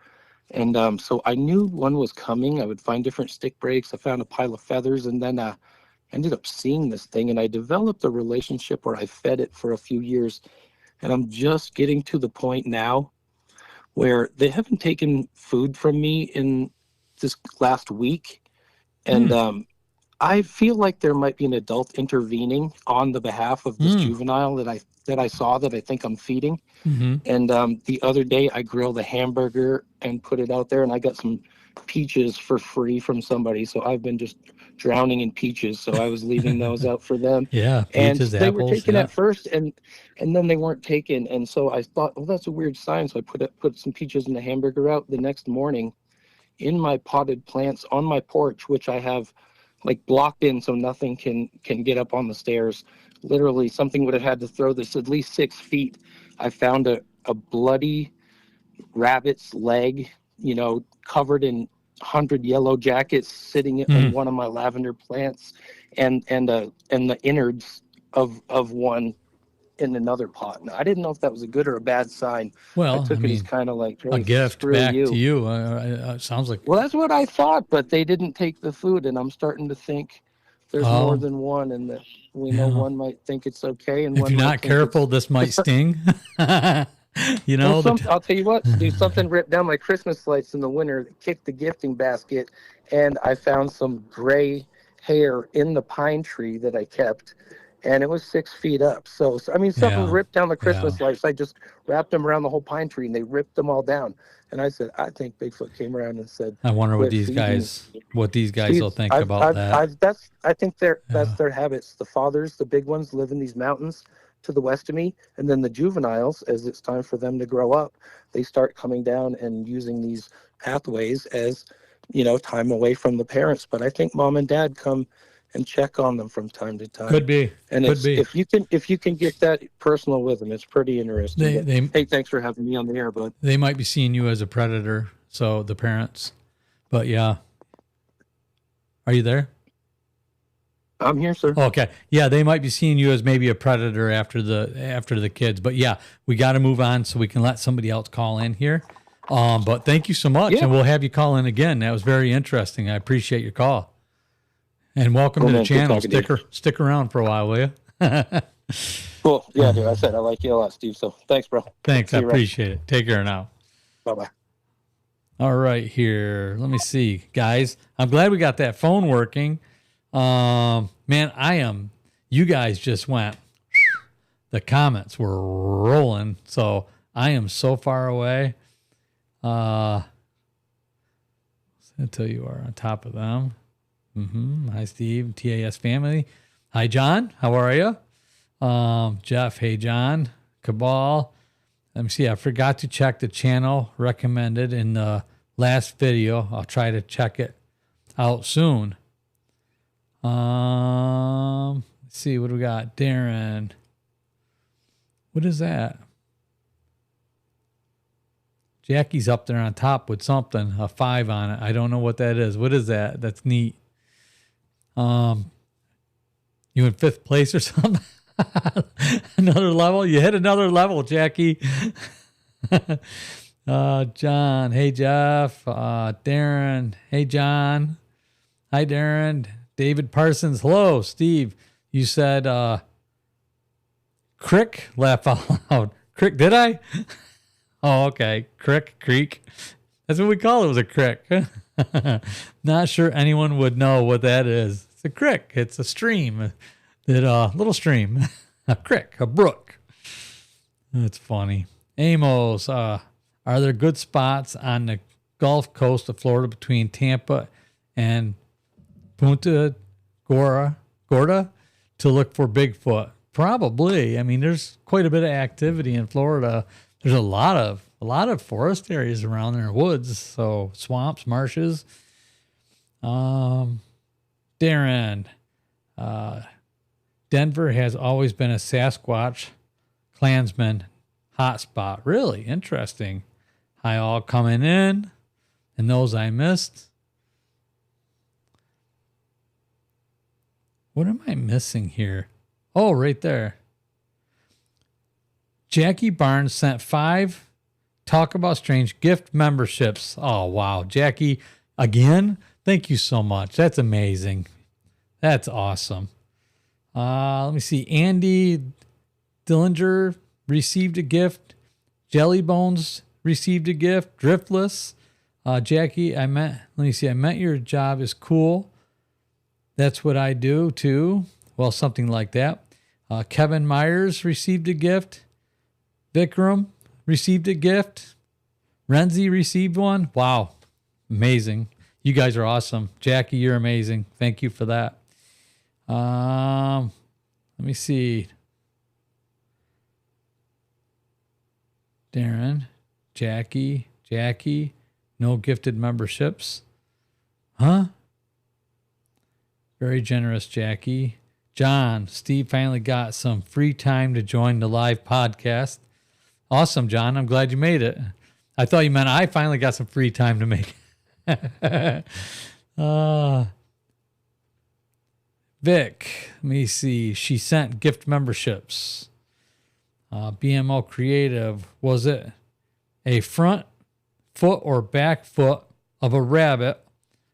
And so I knew one was coming. I would find different stick breaks. I found a pile of feathers, and then ended up seeing this thing, and I developed a relationship where I fed it for a few years, and I'm just getting to the point now where they haven't taken food from me in this last week, and I feel like there might be an adult intervening on the behalf of this juvenile that I saw that I think I'm feeding. Mm-hmm. And the other day I grilled a hamburger and put it out there, and I got some peaches for free from somebody. So I've been just drowning in peaches. So I was leaving those out for them. Yeah, and peaches, they apples, were taken at first, and then they weren't taken. And so I thought, well, that's a weird sign. So I put some peaches in the hamburger out. The next morning, in my potted plants on my porch, which I have like blocked in so nothing can get up on the stairs. Literally, something would have had to throw this at least 6 feet. I found a bloody rabbit's leg, you know, covered in 100 yellow jackets, sitting in one of my lavender plants, and the innards of one in another pot. Now, I didn't know if that was a good or a bad sign. Well, I took it as kind of like, hey, a gift screw back you. to you. Sounds like. Well, that's what I thought, but they didn't take the food, and I'm starting to think there's more than one, and that we know one might think it's okay, and if one you're might not think careful, this might sting. You Well, know, I'll tell you what, dude, something ripped down my Christmas lights in the winter, kicked the gifting basket, and I found some gray hair in the pine tree that I kept, and it was 6 feet up. So I mean, something yeah, ripped down the yeah. Christmas lights. I just wrapped them around the whole pine tree, and they ripped them all down. And I said, I think Bigfoot came around and said, I wonder quit feeding. what these guys See, will think about that. I think that's Yeah. their habits. The fathers, the big ones, live in these mountains to the west of me, and then the juveniles, as it's time for them to grow up, they start coming down and using these pathways as, time away from the parents. But I think mom and dad come and check on them from time to time. Could be. And Could it's be. if you can get that personal with them, it's pretty interesting. They But they hey, thanks for having me on the air, bud. they might be seeing you as a predator, so the parents. But yeah. Are you there? I'm here, sir. Okay. Yeah, they might be seeing you as maybe a predator after the kids. But yeah, we got to move on so we can let somebody else call in here. But thank you so much, Yeah. and we'll have you call in again. That was very interesting. I appreciate your call. And welcome to the Man, good channel. talking to you. Stick around for a while, will you? Cool. Yeah, dude. I said I like you a lot, Steve. So thanks, bro. Thanks. See I you around. appreciate it. Take care now. Bye-bye. All right, here. Let me see, guys. I'm glad we got that phone working. Man, you guys just went, the comments were rolling. So I am so far away. Until you are on top of them. Hi, Steve, TAS family. Hi, John. How are you? Jeff. Hey, John. Cabal. Let me see. I forgot to check the channel recommended in the last video. I'll try to check it out soon. Let's see. What do we got? Darren. What is that? Jackie's up there on top with something, a 5 on it. I don't know what that is. What is that? That's neat. You in 5th place or something? Another level? You hit another level, Jackie. John. Hey, Jeff. Darren. Hey, John. Hi, Darren. David Parsons. Hello, Steve. You said crick? Laugh out loud. Crick, did I? Oh, okay. Creek. That's what we call it, was a crick. Not sure anyone would know what that is. It's a crick. It's a stream. Little stream. A crick, a brook. That's funny. Amos, are there good spots on the Gulf Coast of Florida between Tampa and Punta Gorda to look for Bigfoot? Probably. I mean, there's quite a bit of activity in Florida. There's a lot of forest areas around there, woods, so swamps, marshes. Darren, Denver has always been a Sasquatch Klansman hotspot. Really interesting. Hi, all coming in, and those I missed. What am I missing here? Oh, right there. Jackie Barnes sent 5 Talk About Strange gift memberships. Oh, wow. Jackie, again, thank you so much. That's amazing. That's awesome. Let me see. Andy Dillinger received a gift. Jelly Bones received a gift. Driftless. Jackie, let me see. I meant your job is cool. That's what I do too. Well, something like that. Kevin Myers received a gift. Vikram received a gift. Renzi received one. Wow. Amazing. You guys are awesome. Jackie, you're amazing. Thank you for that. Let me see. Darren, Jackie, no gifted memberships. Huh? Very generous, Jackie. John, Steve finally got some free time to join the live podcast. Awesome, John. I'm glad you made it. I thought you meant I finally got some free time to make it. Vic, let me see. She sent gift memberships. BMO Creative, was it a front foot or back foot of a rabbit?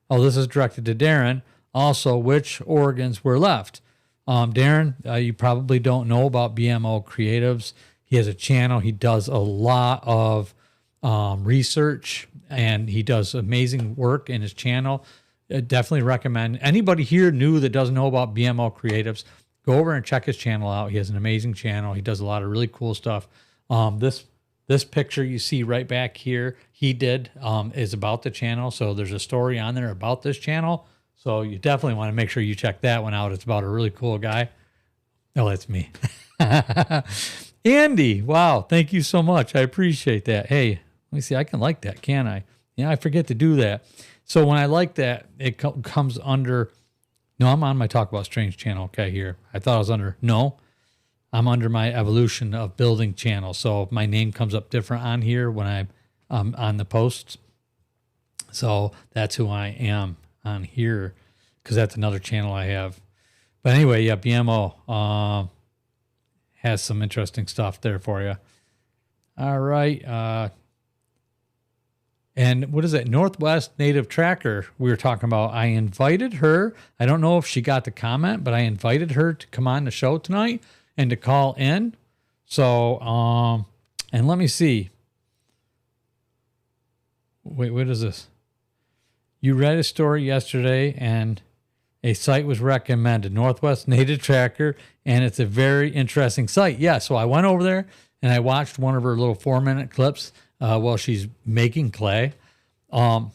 Oh, this is directed to Darren. Also, which organs were left? Darren, you probably don't know about BMO Creatives. He has a channel. He does a lot of research, and he does amazing work in his channel. I definitely recommend anybody here new that doesn't know about BMO Creatives, go over and check his channel out. He has an amazing channel. He does a lot of really cool stuff. This picture you see right back here, he did is about the channel. So there's a story on there about this channel. So you definitely want to make sure you check that one out. It's about a really cool guy. Oh, that's me. Andy, wow, thank you so much. I appreciate that. Hey, let me see. I can like that, can I? Yeah, I forget to do that. So when I like that, it comes under, no, I'm on my Talk About Strange channel. Okay, here. I thought I was under, no, I'm under my Evolution of Building channel. So my name comes up different on here when I'm on the posts. So that's who I am on here, because that's another channel I have. But anyway, yeah, BMO has some interesting stuff there for you. All right. And what is it? Northwest Native Tracker we were talking about. I invited her. I don't know if she got the comment, but I invited her to come on the show tonight and to call in. So, and let me see. Wait, what is this? You read a story yesterday and a site was recommended, Northwest Native Tracker, and it's a very interesting site. Yeah, so I went over there and I watched one of her little 4-minute clips while she's making clay. I'm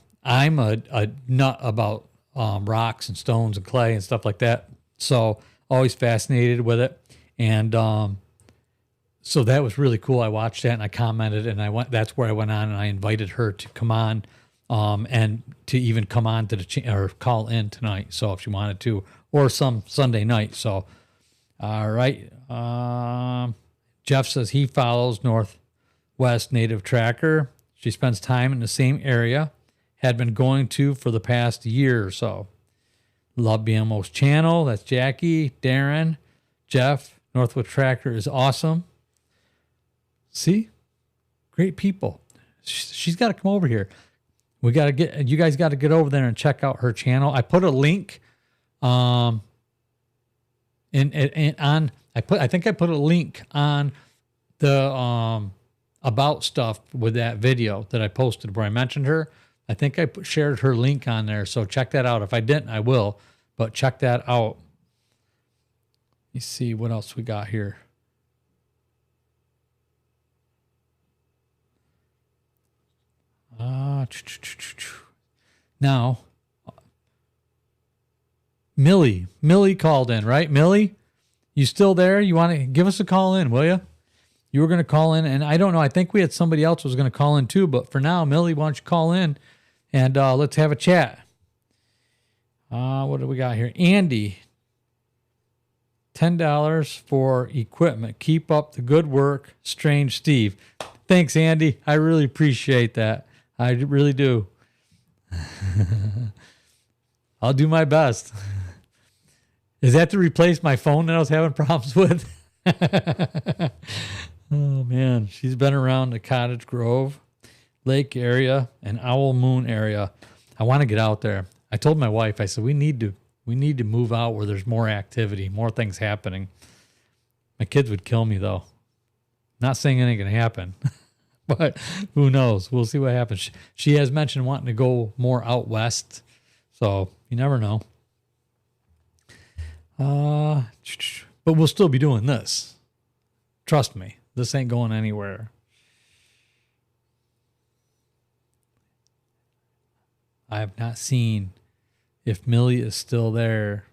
a nut about rocks and stones and clay and stuff like that. So always fascinated with it. And so that was really cool. I watched that and I commented, and that's where I went on and I invited her to come on and to even come on to the or call in tonight. So if she wanted to, or some Sunday night. So, all right. Jeff says he follows Northwest Native Tracker. She spends time in the same area, had been going to for the past year or so. Love BMO's channel. That's Jackie, Darren, Jeff. Northwest Tracker is awesome. See? Great people. She's got to come over here. You guys got to get over there and check out her channel. I put a link I think I put a link on the about stuff with that video that I posted where I mentioned her. I think I shared her link on there, so check that out. If I didn't, I will, but check that out. Let me see what else we got here. Now, Millie called in, right? Millie, you still there? You want to give us a call in, will you? You were going to call in, and I don't know. I think we had somebody else was going to call in too, but for now, Millie, why don't you call in and let's have a chat. What do we got here? Andy, $10 for equipment. Keep up the good work, Strange Steve. Thanks, Andy. I really appreciate that. I really do. I'll do my best. Is that to replace my phone that I was having problems with? Oh, man. She's been around the Cottage Grove Lake area and Owl Moon area. I want to get out there. I told my wife, I said, we need to move out where there's more activity, more things happening. My kids would kill me, though. Not saying anything can happen. But who knows? We'll see what happens. She has mentioned wanting to go more out west. So you never know. But we'll still be doing this. Trust me. This ain't going anywhere. I have not seen if Millie is still there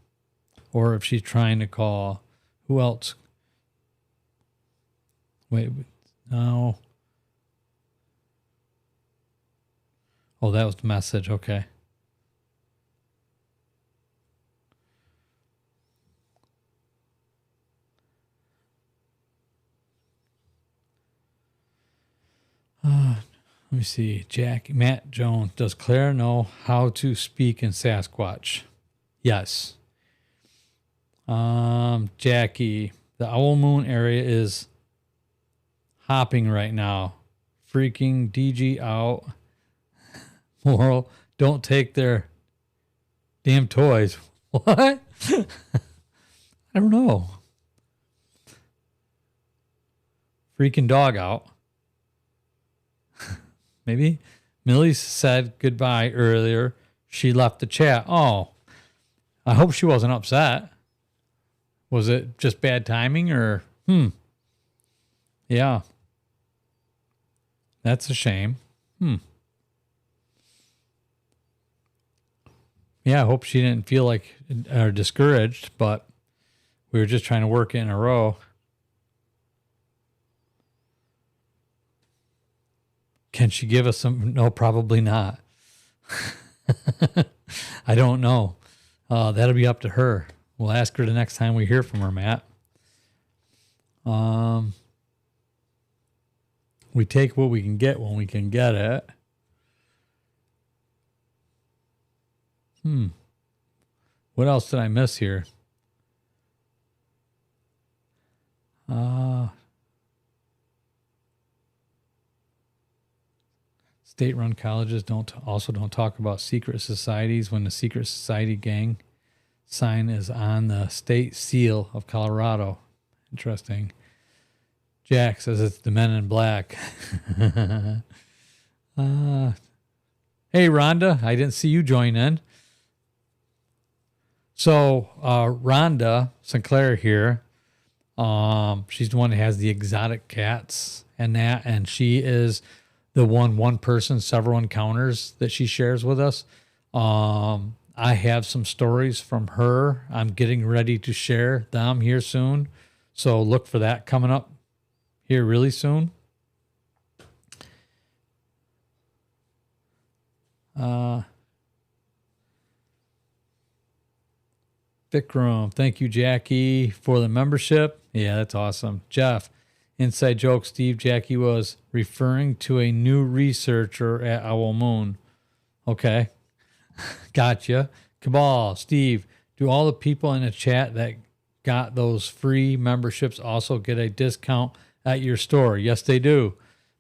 or if she's trying to call. Who else? Wait, no. Oh, that was the message. Okay. Let me see. Matt Jones. Does Claire know how to speak in Sasquatch? Yes. Jackie. The Owl Moon area is hopping right now. Freaking DG out. Moral, don't take their damn toys. What? I don't know. freaking dog out. Maybe Millie said goodbye earlier. She left the chat. Oh, I hope she wasn't upset. Was it just bad timing or? Yeah. That's a shame. Yeah, I hope she didn't feel like or discouraged, but we were just trying to work it in a row. Can she give us some? No, probably not. I don't know. That'll be up to her. We'll ask her the next time we hear from her, Matt. We take what we can get when we can get it. What else did I miss here? State-run colleges don't talk about secret societies when the secret society gang sign is on the state seal of Colorado. Interesting. Jack says it's the Men in Black. Hey, Rhonda, I didn't see you join in. So, Rhonda Sinclair here, she's the one that has the exotic cats and she is the one person, several encounters that she shares with us. I have some stories from her. I'm getting ready to share them here soon. So look for that coming up here really soon. Vikram, thank you, Jackie, for the membership. Yeah, that's awesome. Jeff, inside joke, Steve, Jackie was referring to a new researcher at Owl Moon. Okay. Gotcha. Cabal, Steve, do all the people in the chat that got those free memberships also get a discount at your store? Yes, they do.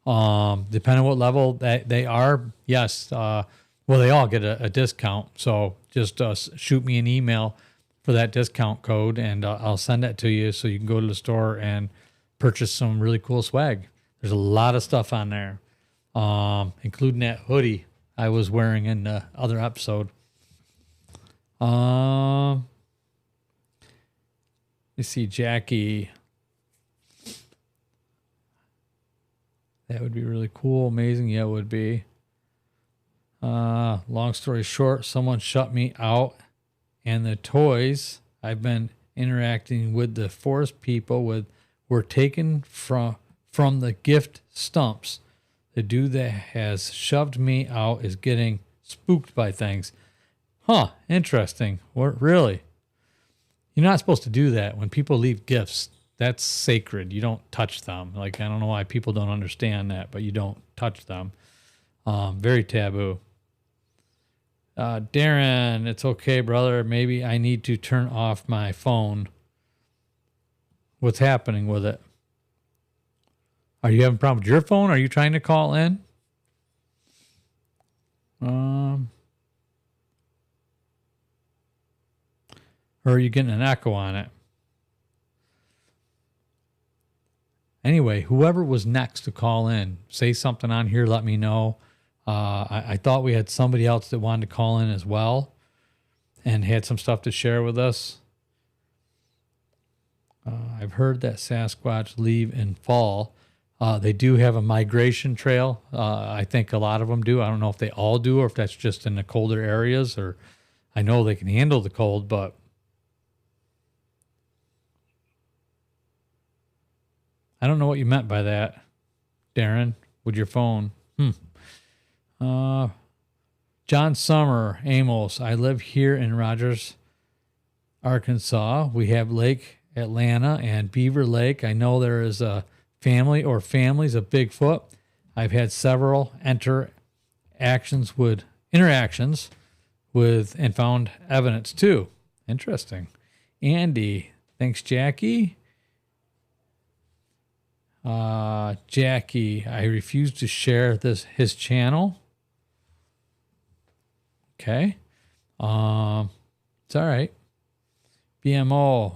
Depending on what level that they are, yes. Well, they all get a discount. So just shoot me an email for that discount code, and I'll send that to you so you can go to the store and purchase some really cool swag. There's a lot of stuff on there, including that hoodie I was wearing in the other episode. Let's see, Jackie. That would be really cool. Amazing. Yeah, it would be. Long story short, someone shut me out, and the toys I've been interacting with the forest people were taken from the gift stumps. The dude that has shoved me out is getting spooked by things. Huh, interesting. What, really? You're not supposed to do that. When people leave gifts, that's sacred. You don't touch them. Like, I don't know why people don't understand that, but you don't touch them. Very taboo. Darren, it's okay, brother. Maybe I need to turn off my phone. What's happening with it? Are you having a problem with your phone? Are you trying to call in? Or are you getting an echo on it? Anyway, whoever was next to call in, say something on here, let me know. I thought we had somebody else that wanted to call in as well and had some stuff to share with us. I've heard that Sasquatch leave in fall. They do have a migration trail. I think a lot of them do. I don't know if they all do or if that's just in the colder areas, or I know they can handle the cold, but I don't know what you meant by that, Darren, with your phone. John Summer, Amos, I live here in Rogers, Arkansas. We have Lake Atlanta and Beaver Lake. I know there is a family or families of Bigfoot. I've had several interactions with and found evidence too. Interesting. Andy, thanks, Jackie. Jackie, I refuse to share his channel. Okay. It's all right. BMO.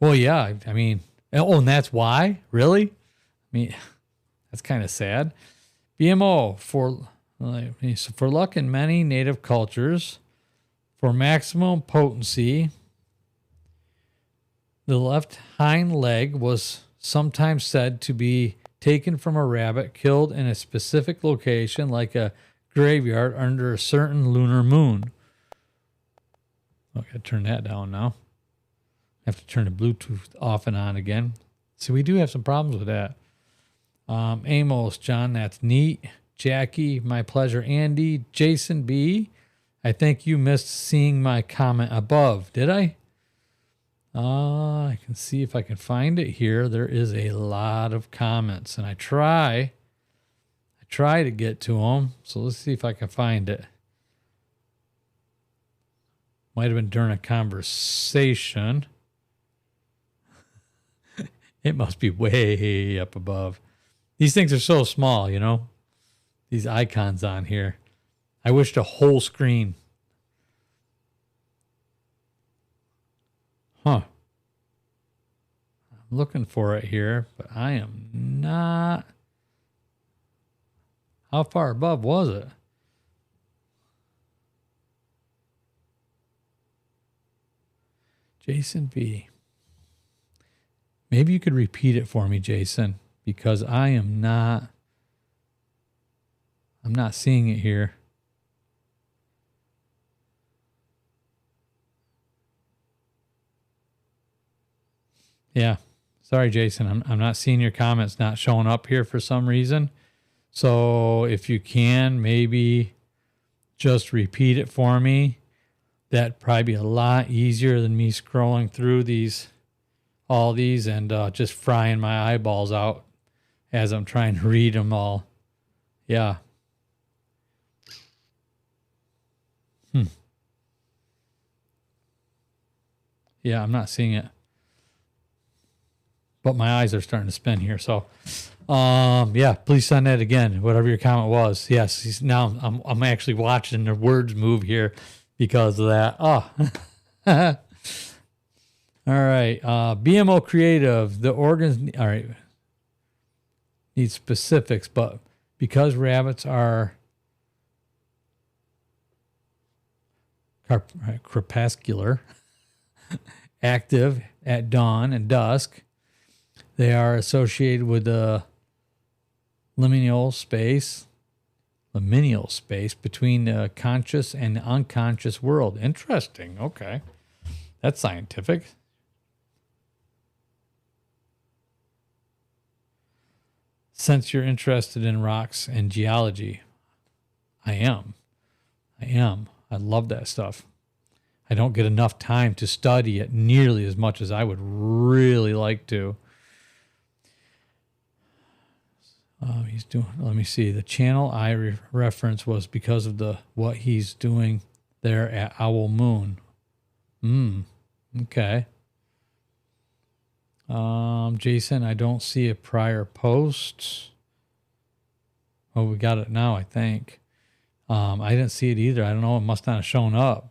Well, yeah, I mean, and that's why? Really? I mean, that's kind of sad. BMO, for luck in many native cultures, for maximum potency, the left hind leg was sometimes said to be taken from a rabbit killed in a specific location, like a graveyard under a certain lunar moon. Okay, turn that down now. I have to turn the Bluetooth off and on again. So we do have some problems with that. Amos, John, that's neat. Jackie, my pleasure. Andy, Jason B, I think you missed seeing my comment above. Did I? I can see if I can find it here. There is a lot of comments, and I try to get to them. So let's see if I can find it. Might have been during a conversation. It must be way up above. These things are so small, you know, these icons on here. I wish the whole screen. Huh. I'm looking for it here, but I am not. How far above was it? Jason B. Maybe you could repeat it for me, Jason, because I'm not seeing it here. Yeah. Sorry, Jason. I'm not seeing your comments not showing up here for some reason. So if you can, maybe just repeat it for me. That'd probably be a lot easier than me scrolling through all these and just frying my eyeballs out as I'm trying to read them all. Yeah. Yeah, I'm not seeing it. But my eyes are starting to spin here. So, yeah, please send that again, whatever your comment was. Yes, now I'm actually watching the words move here because of that. Oh. All right. BMO Creative, the organs, all right, need specifics, but because rabbits are crepuscular, active at dawn and dusk, they are associated with the liminal space between the conscious and the unconscious world. Interesting. Okay. That's scientific. Since you're interested in rocks and geology, I am. I love that stuff. I don't get enough time to study it nearly as much as I would really like to. He's doing. Let me see. The channel I reference was because of what he's doing there at Owl Moon. Okay. Jason, I don't see a prior post. Oh, we got it now, I think. I didn't see it either. I don't know. It must not have shown up.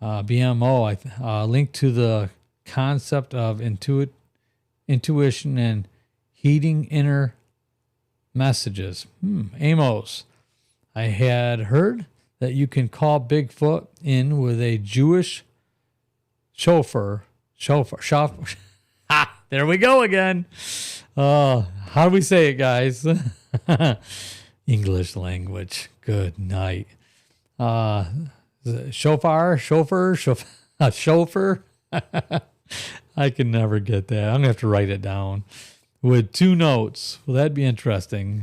BMO, link to the concept of intuition and heeding inner messages. Amos, I had heard that you can call Bigfoot in with a Jewish chauffeur. There we go again. How do we say it, guys? English language. Good night. Chauffeur. I can never get that. I'm going to have to write it down with 2 notes. Well, that'd be interesting.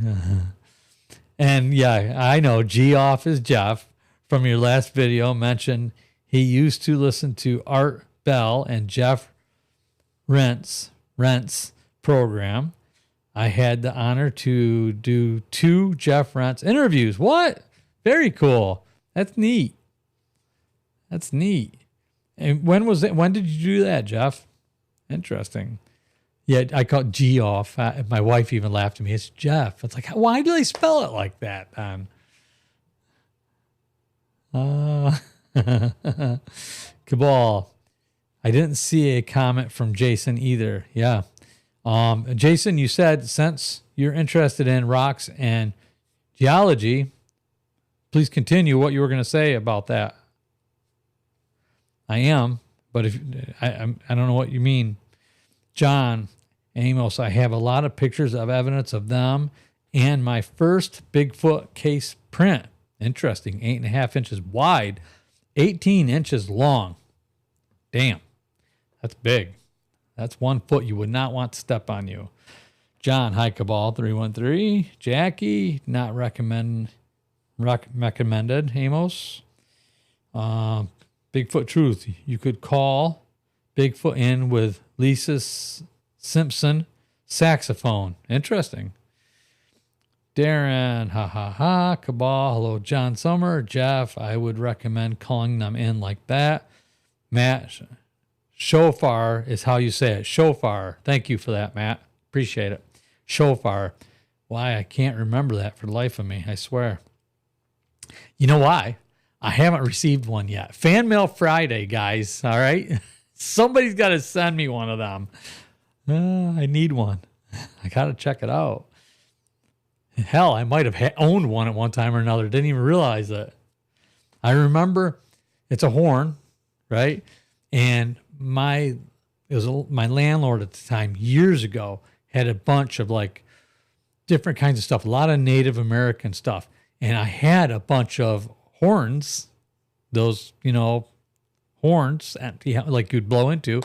And yeah, I know G-Off is Jeff from your last video mentioned he used to listen to Art Bell and Jeff Rent's program. I had the honor to do 2 Jeff Rent's interviews. What? Very cool. That's neat. And when was it? When did you do that, Jeff? Interesting. Yeah, I call it G off. My wife even laughed at me. It's Jeff. It's like, why do they spell it like that, then? Cabal. I didn't see a comment from Jason either. Yeah. Jason, you said since you're interested in rocks and geology, please continue what you were going to say about that. I am, but if I don't know what you mean. John Amos, I have a lot of pictures of evidence of them and my first Bigfoot case print. Interesting. 8.5 inches wide, 18 inches long. Damn. That's big. That's 1 foot you would not want to step on you. John, hi Cabal 313. Jackie, not recommended. Amos. Bigfoot Truth. You could call Bigfoot in with Lisa Simpson saxophone. Interesting. Darren, ha ha ha. Cabal, hello John Summer. Jeff, I would recommend calling them in like that. Matt, shofar is how you say it. Shofar. Thank you for that, Matt. Appreciate it. Shofar. Why? I can't remember that for the life of me. I swear. You know why? I haven't received one yet. Fan Mail Friday, guys. All right. Somebody's got to send me one of them. I need one. I got to check it out. Hell, I might have owned one at one time or another. Didn't even realize it. I remember it's a horn, right? And my landlord at the time, years ago, had a bunch of like different kinds of stuff, a lot of Native American stuff. And I had a bunch of horns, those, horns like you'd blow into.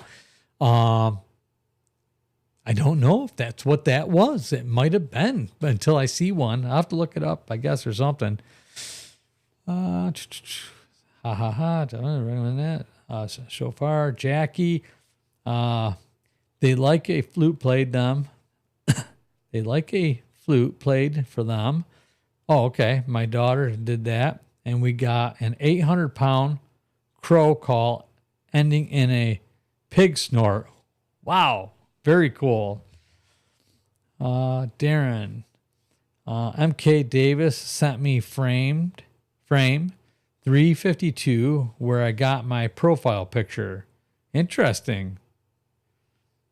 I don't know if that's what that was. It might have been, but until I see one, I'll have to look it up, I guess, or something. Ha ha ha. Don't recommend that. Shofar, Jackie. They like a flute played them. They like a flute played for them. Oh, okay. My daughter did that. And we got an 800-pound crow call ending in a pig snort. Wow. Very cool. Darren. MK Davis sent me frame 352 where I got my profile picture. Interesting.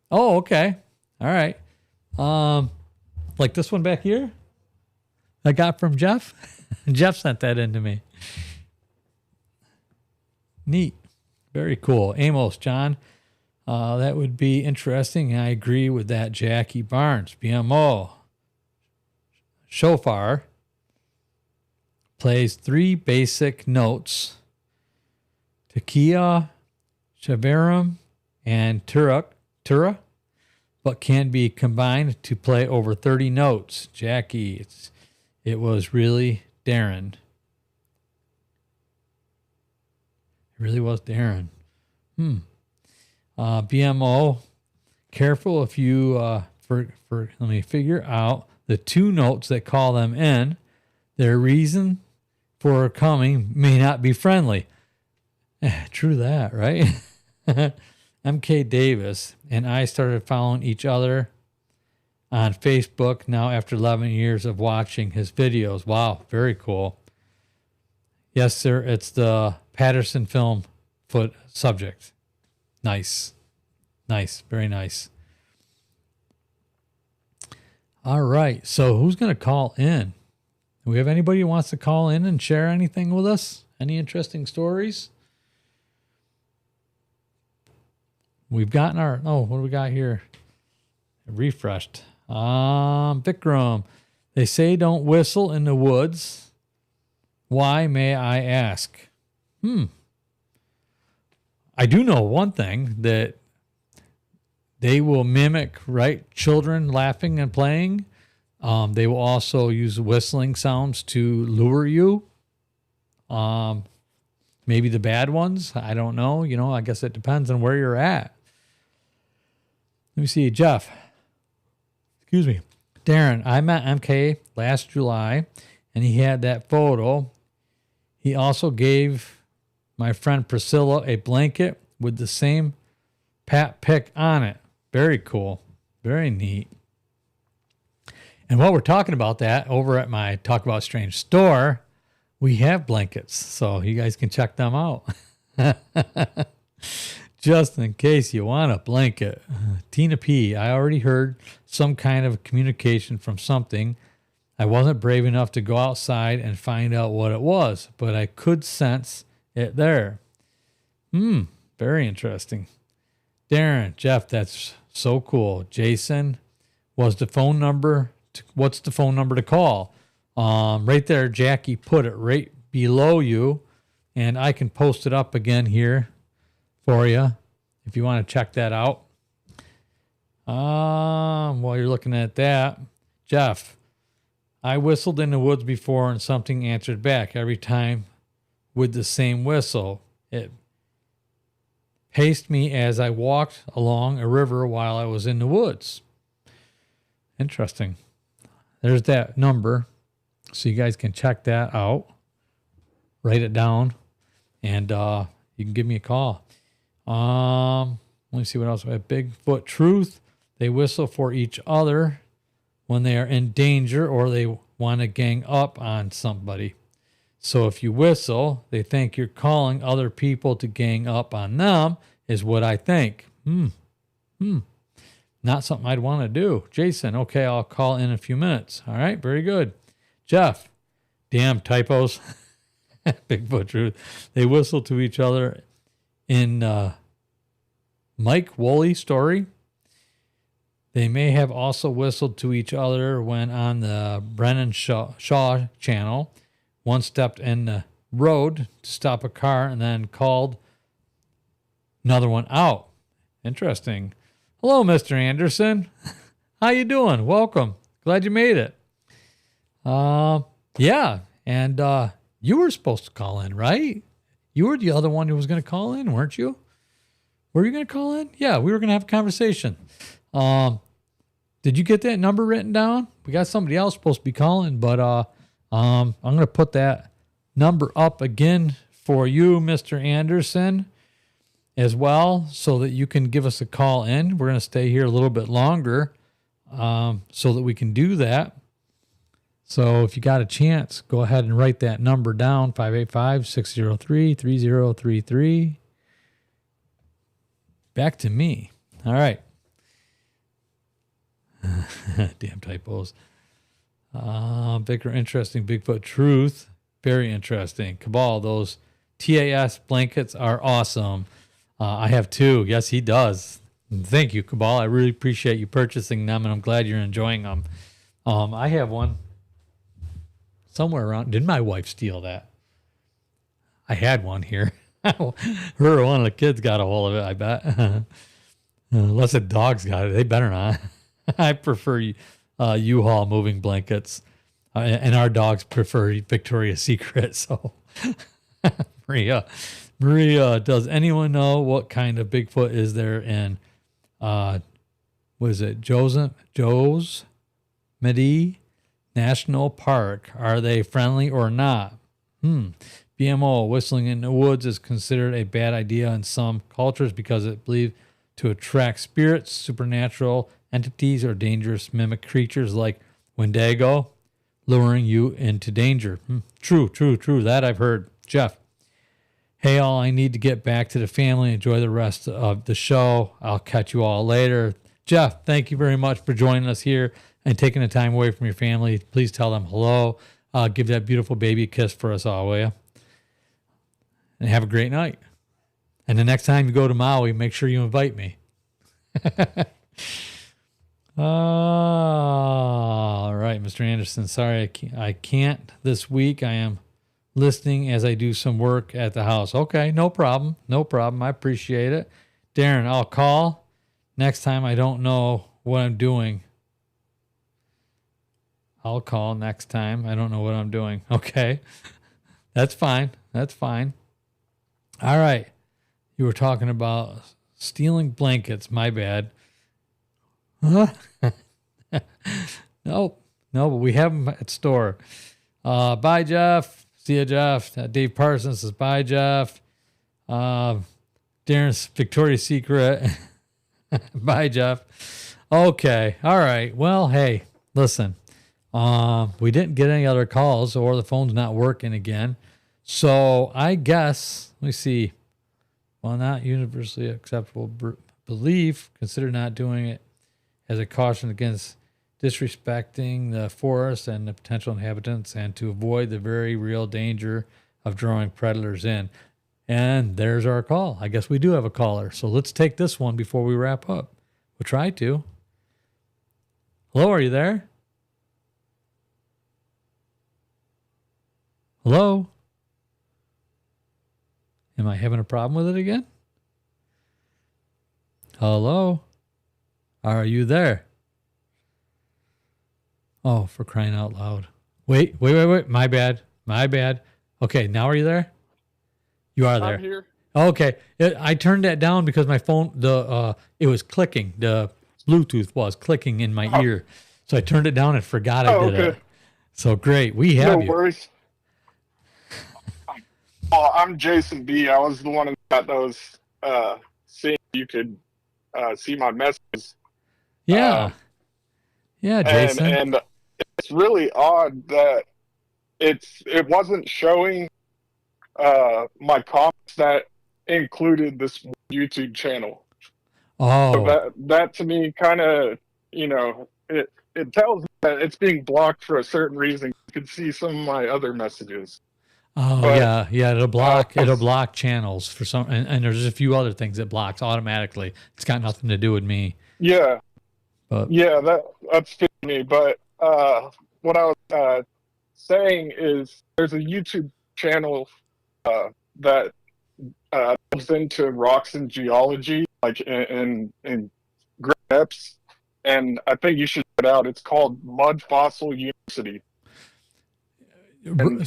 Oh, okay. All right. Like this one back here I got from Jeff. Jeff sent that in to me. Neat. Very cool. Amos, John. That would be interesting. I agree with that. Jackie Barnes, BMO. Shofar plays 3 basic notes. Tekia, Shavarim, and Tura, but can be combined to play over 30 notes. Jackie, it was really Darren. It really was Darren. BMO, careful if you let me figure out the 2 notes that call them in. Their reason for coming may not be friendly. True that, right? MK Davis and I started following each other on Facebook now after 11 years of watching his videos. Wow, very cool. Yes, sir, it's the Patterson film foot subject. Nice. Nice. Very nice. All right. So who's going to call in? Do we have anybody who wants to call in and share anything with us? Any interesting stories? We've gotten what do we got here? Refreshed. Vikram. They say don't whistle in the woods. Why, may I ask? I do know one thing, that they will mimic, right, children laughing and playing. They will also use whistling sounds to lure you. Maybe the bad ones. I don't know. I guess it depends on where you're at. Let me see. Jeff. Excuse me. Darren, I met MK last July, and he had that photo. He also gave my friend Priscilla a blanket with the same Pat pick on it. Very cool. Very neat. And while we're talking about that, over at my Talk About Strange store, we have blankets. So you guys can check them out. Just in case you want a blanket. Tina P. I already heard some kind of communication from something. I wasn't brave enough to go outside and find out what it was, but I could sense it there. Very interesting. Darren, Jeff, that's so cool. Jason, what's the phone number to call? Right there, Jackie put it right below you, and I can post it up again here for you if you want to check that out. While you're looking at that, Jeff, I whistled in the woods before and something answered back every time with the same whistle. It paced me as I walked along a river while I was in the woods. Interesting. There's that number, so you guys can check that out. Write it down, and you can give me a call. Let me see what else we have. Bigfoot Truth. They whistle for each other when they are in danger or they want to gang up on somebody. So if you whistle, they think you're calling other people to gang up on them, is what I think. Not something I'd want to do. Jason, okay, I'll call in a few minutes. All right, very good. Jeff, damn typos. Bigfoot Truth. They whistle to each other in Mike Woolley story. They may have also whistled to each other when on the Brennan Shaw channel. One stepped in the road to stop a car and then called another one out. Interesting. Hello, Mr. Anderson. How you doing? Welcome. Glad you made it. Yeah, and you were supposed to call in, right? You were the other one who was going to call in, weren't you? Were you going to call in? Yeah, we were going to have a conversation. Did you get that number written down? We got somebody else supposed to be calling, but I'm going to put that number up again for you, Mr. Anderson, as well, so that you can give us a call in. We're going to stay here a little bit longer so that we can do that. So if you got a chance, go ahead and write that number down, 585-603-3033. Back to me. All right. Damn typos. Interesting. Bigfoot Truth. Very interesting. Cabal, those TAS blankets are awesome. I have two. Yes, he does. Thank you, Cabal. I really appreciate you purchasing them, and I'm glad you're enjoying them. I have one somewhere around. Did my wife steal that? I had one here. Her or one of the kids got a hold of it, I bet. Unless the dogs got it. They better not. I prefer U-Haul moving blankets, and our dogs prefer Victoria's Secret. So, Maria, does anyone know what kind of Bigfoot is there in, what is it, Yosemite National Park? Are they friendly or not? BMO, whistling in the woods is considered a bad idea in some cultures because it believed to attract spirits, supernatural entities, or dangerous mimic creatures like Wendigo, luring you into danger. True. That I've heard. Jeff, hey, all, I need to get back to the family. Enjoy the rest of the show. I'll catch you all later. Jeff, thank you very much for joining us here and taking the time away from your family. Please tell them hello. Give that beautiful baby a kiss for us all, will you? And have a great night. And the next time you go to Maui, make sure you invite me. All right, Mr. Anderson. Sorry, I can't this week. I am listening as I do some work at the house. Okay, no problem. I appreciate it. Darren, I'll call next time I don't know what I'm doing. I'll call next time I don't know what I'm doing. Okay, that's fine. All right. You were talking about stealing blankets. My bad. No, but we have them at store. Bye, Jeff. See ya, Jeff. Dave Parsons says, bye, Jeff. Darren's Victoria's Secret. Bye, Jeff. Okay. All right. Well, hey, listen. We didn't get any other calls or the phone's not working again. So I guess, let me see. While not universally acceptable belief, consider not doing it as a caution against disrespecting the forest and the potential inhabitants, and to avoid the very real danger of drawing predators in. And there's our call. I guess we do have a caller. So let's take this one before we wrap up. We'll try to. Hello, are you there? Hello? Am I having a problem with it again? Hello? Are you there? Oh, for crying out loud. Wait. My bad. Okay, now are you there? You are there. I'm here. Okay. I turned that down because my phone, it was clicking. The Bluetooth was clicking in my ear. So I turned it down and forgot I did it. So great. We have you. No worries. I'm Jason B. I was the one who got those, seeing you could see my messages. Yeah. Jason. And it's really odd that it wasn't showing my comments that included this YouTube channel. Oh. So that to me kind of, it tells me that it's being blocked for a certain reason. You can see some of my other messages. Oh, but, yeah. It'll block channels for some, and there's a few other things it blocks automatically. It's got nothing to do with me. Yeah. But yeah, that's fit me. But what I was saying is there's a YouTube channel that delves into rocks and geology, like in great depths, and I think you should check it out. It's called Mud Fossil University. Do me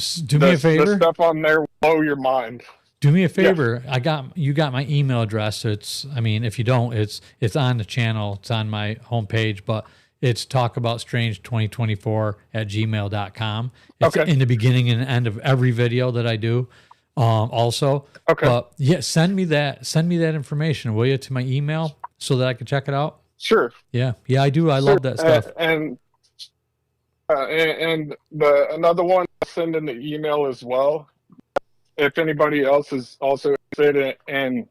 a favor. The stuff on there will blow your mind. Do me a favor. Yeah. You got my email address. If you don't, it's on the channel. It's on my homepage, but it's talkaboutstrange2024@gmail.com. It's in the beginning and end of every video that I do. Also. Okay. But yeah, send me that information, will you, to my email so that I can check it out? Sure. Yeah, I do. I love that stuff. And another one I'll send in the email as well. If anybody else is also interested in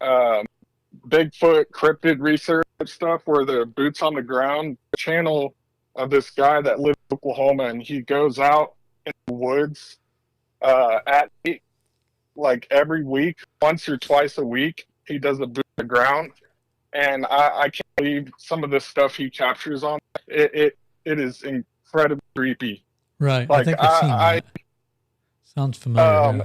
Bigfoot cryptid research stuff, where the boots on the ground channel of this guy that lives in Oklahoma, and he goes out in the woods at night, like every week, once or twice a week. He does a boot on the ground, and I can't believe some of the stuff he captures on it. It is incredibly creepy. Right. Like, I think I've seen that. Sounds familiar.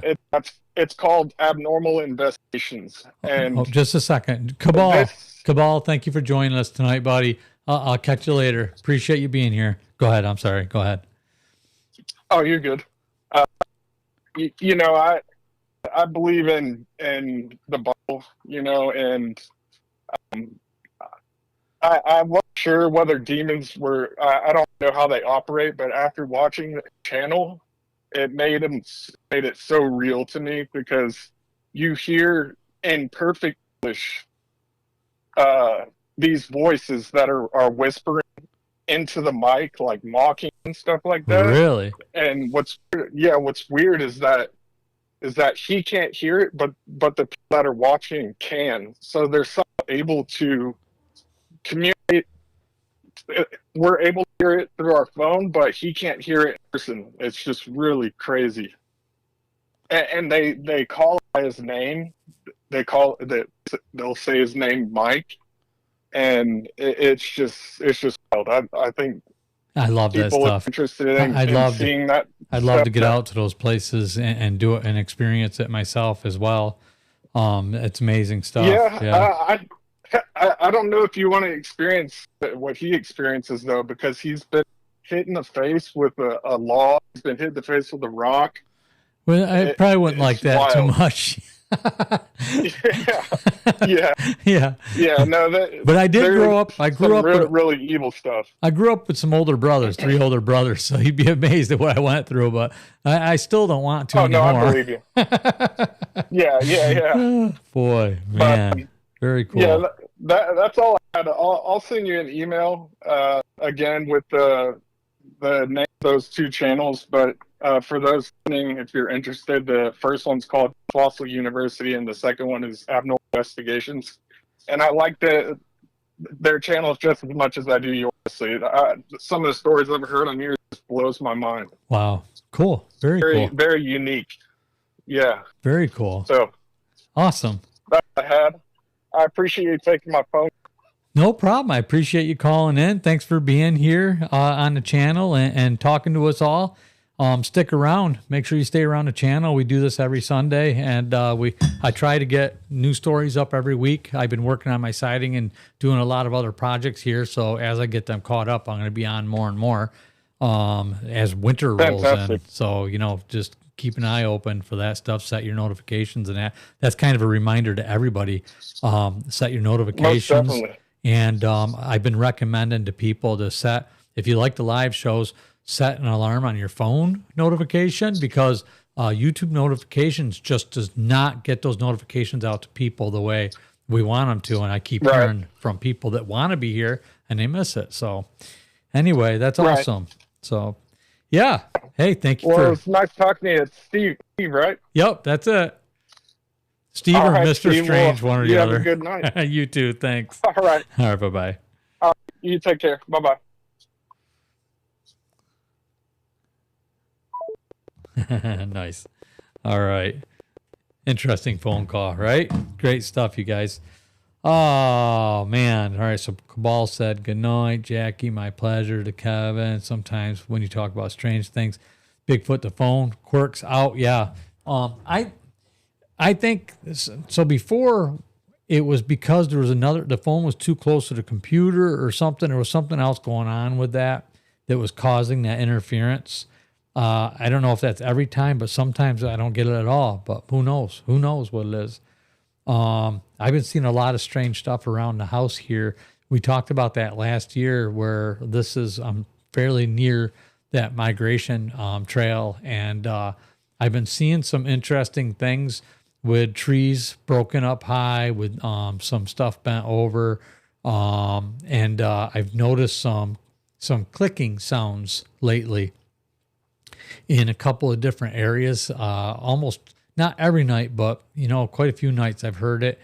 It's called Abnormal Investigations. And just a second. Cabal, thank you for joining us tonight, buddy. I'll catch you later. Appreciate you being here. Go ahead. I'm sorry. Go ahead. Oh, you're good. I believe in the Bible, and I wasn't sure whether demons were, I don't know how they operate, but after watching the channel, it made it so real to me, because you hear in perfect English these voices that are whispering into the mic, like mocking and stuff like that. Really? And what's weird is that he can't hear it, but the people that are watching can. So they're somehow able to communicate. We're able to hear it through our phone, but he can't hear it in person. It's just really crazy. And they call by his name. They'll say his name, Mike, and it's just wild. I think I love that stuff. Interested in seeing that. I'd love to get out to those places and do it and experience it myself as well. It's amazing stuff. Yeah. I don't know if you want to experience what he experiences, though, because he's been hit in the face with a log. He's been hit in the face with a rock. Well, I probably wouldn't like that wild. Too much. Yeah. No, but I did grow up. I grew up with really evil stuff. I grew up with some older brothers, 3 older brothers. So you'd be amazed at what I went through. But I still don't want to anymore. No, I believe you. Yeah. Boy, man, very cool. Yeah, that's all I had. I'll send you an email again with the the name of those two channels, but for those listening, if you're interested, the first one's called Fossil University, and the second one is Abnormal Investigations. And I like their channels just as much as I do yours. Some of the stories I've heard on yours just blows my mind. Wow. Cool. Very cool. Very unique. Yeah. Very cool. So awesome. That I had. I appreciate you taking my phone. No problem. I appreciate you calling in. Thanks for being here on the channel and talking to us all. Stick around. Make sure you stay around the channel. We do this every Sunday, and I try to get new stories up every week. I've been working on my sighting and doing a lot of other projects here. So as I get them caught up, I'm going to be on more and more as winter rolls in. So, just keep an eye open for that stuff. Set your notifications, and that's kind of a reminder to everybody. Set your notifications. Most definitely. And I've been recommending to people to set, if you like the live shows, set an alarm on your phone notification, because YouTube notifications just does not get those notifications out to people the way we want them to. And I keep hearing from people that want to be here and they miss it. So anyway, that's awesome. So yeah. Hey, thank you. Well, it's nice talking to you. It's Steve, right? Yep, that's it. Steve or Mr. Steve, Strange, one or the other. You have a good night. You too. Thanks. All right. All right. Bye-bye. You take care. Bye-bye. Nice. All right. Interesting phone call, right? Great stuff, you guys. Oh, man. All right. So Cabal said, good night, Jackie. My pleasure. To Kevin. Sometimes when you talk about strange things, Bigfoot, the phone quirks out. Yeah. I think so. Before, it was because there was the phone was too close to the computer or something. There was something else going on with that was causing that interference. I don't know if that's every time, but sometimes I don't get it at all. But who knows? Who knows what it is? I've been seeing a lot of strange stuff around the house here. We talked about that last year, where this is fairly near that migration trail, and I've been seeing some interesting things with trees broken up high, with some stuff bent over, and I've noticed some clicking sounds lately in a couple of different areas. Almost not every night, but quite a few nights I've heard it,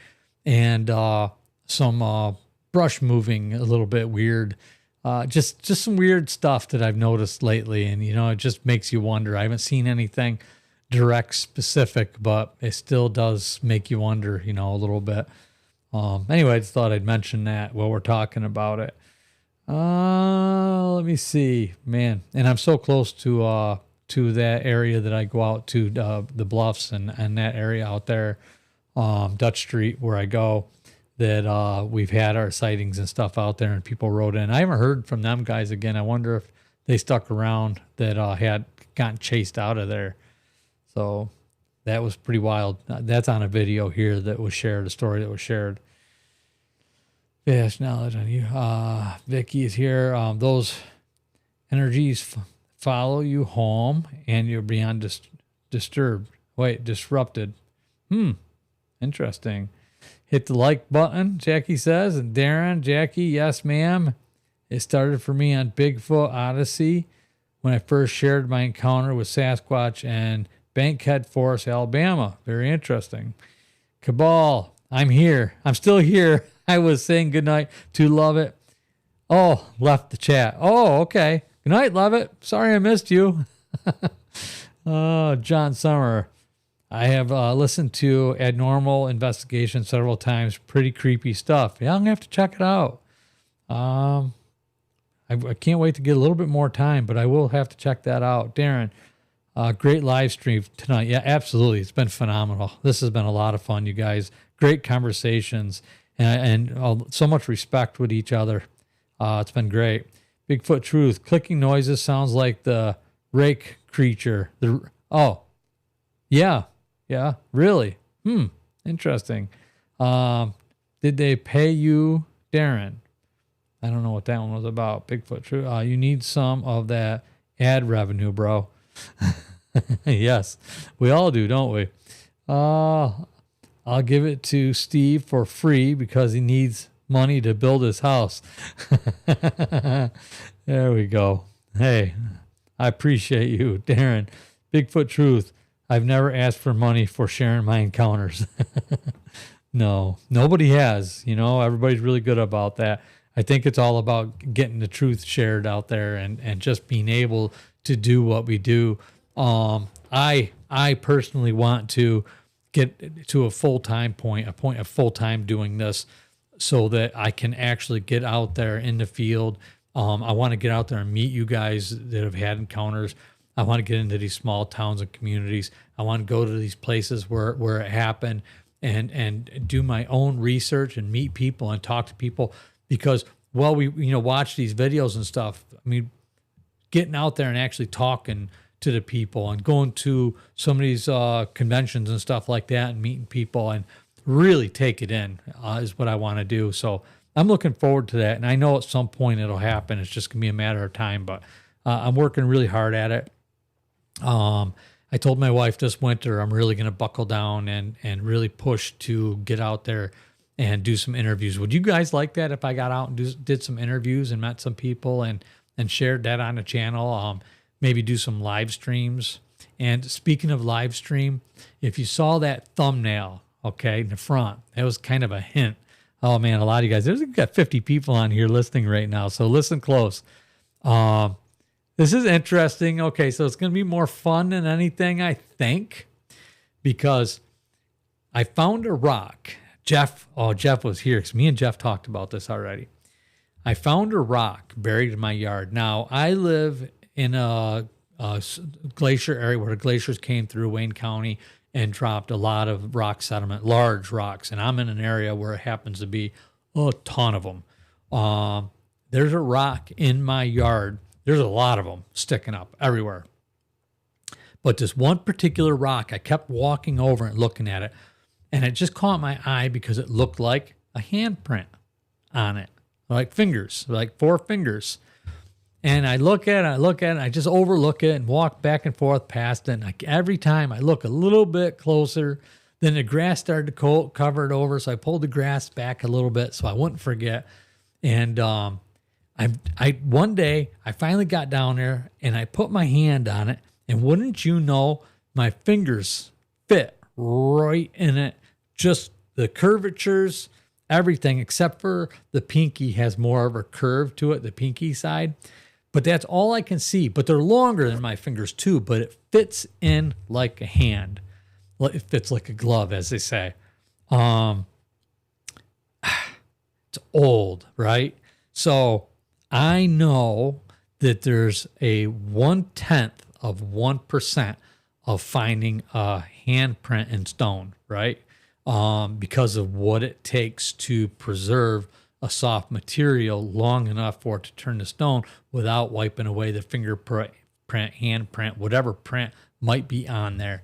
and some brush moving a little bit weird. Just some weird stuff that I've noticed lately, and it just makes you wonder. I haven't seen anything direct specific, but it still does make you wonder, a little bit. Anyway, I just thought I'd mention that while we're talking about it. Let me see, man. And I'm so close to that area that I go out to, the Bluffs and that area out there, Dutch Street, where I go, that we've had our sightings and stuff out there, and people wrote in. I haven't heard from them guys again. I wonder if they stuck around that had gotten chased out of there. So that was pretty wild. That's on a video here that was shared, a story that was shared. Yes, knowledge on you. Vicky is here. Those energies follow you home, and you're beyond disrupted. Interesting. Hit the like button, Jackie says. And Darren, Jackie, yes, ma'am. It started for me on Bigfoot Odyssey when I first shared my encounter with Sasquatch and Bankhead Forest, Alabama. Very interesting. Cabal, I'm here. I'm still here. I was saying goodnight to Love It. Oh, left the chat. Oh, okay. Good night, Love It. Sorry I missed you. Oh, John Summer. I have listened to Abnormal Investigation several times. Pretty creepy stuff. Yeah, I'm going to have to check it out. I can't wait to get a little bit more time, but I will have to check that out. Darren, great live stream tonight. Yeah, absolutely. It's been phenomenal. This has been a lot of fun, you guys. Great conversations and so much respect with each other. It's been great. Bigfoot Truth. Clicking noises sounds like the rake creature. Yeah, really. Interesting. Did they pay you, Darren? I don't know what that one was about. Bigfoot Truth. You need some of that ad revenue, bro. Yes, we all do, don't we? I'll give it to Steve for free because he needs money to build his house. There we go. Hey, I appreciate you, Darren. Bigfoot Truth. I've never asked for money for sharing my encounters. No, nobody has. Everybody's really good about that. I think it's all about getting the truth shared out there and just being able to do what we do. I personally want to get to a full-time point, a point of full-time doing this so that I can actually get out there in the field. I want to get out there and meet you guys that have had encounters. I want to get into these small towns and communities. I want to go to these places where it happened and do my own research and meet people and talk to people, because while we watch these videos and stuff, I mean, getting out there and actually talking to the people and going to some of these conventions and stuff like that and meeting people and really take it in is what I want to do. So I'm looking forward to that. And I know at some point it'll happen. It's just going to be a matter of time, but I'm working really hard at it. I told my wife this winter I'm really going to buckle down and really push to get out there and do some interviews. Would you guys like that if I got out and did some interviews and met some people and shared that on the channel? Maybe do some live streams. And speaking of live stream, if you saw that thumbnail, okay, in the front, that was kind of a hint. Oh man, a lot of you guys, we've got 50 people on here listening right now, so listen close. This is interesting. Okay, so it's going to be more fun than anything, I think, because I found a rock. Jeff was here because me and Jeff talked about this already. I found a rock buried in my yard. Now, I live in a glacier area where the glaciers came through Wayne County and dropped a lot of rock sediment, large rocks, and I'm in an area where it happens to be a ton of them. There's a rock in my yard. There's a lot of them sticking up everywhere. But this one particular rock, I kept walking over and looking at it, and it just caught my eye because it looked like a handprint on it, like fingers, like 4 fingers. And I look at it, I just overlook it and walk back and forth past it. And every time I look a little bit closer, then the grass started to cover it over. So I pulled the grass back a little bit so I wouldn't forget. And one day I finally got down there and I put my hand on it, and wouldn't you know, my fingers fit right in it. Just the curvatures, everything except for the pinky has more of a curve to it, the pinky side. But that's all I can see. But they're longer than my fingers too, but it fits in like a hand. It fits like a glove, as they say. It's old, right? So I know that there's a 1/10 of 1% of finding a handprint in stone, right? Because of what it takes to preserve a soft material long enough for it to turn to stone without wiping away the fingerprint, handprint, whatever print might be on there.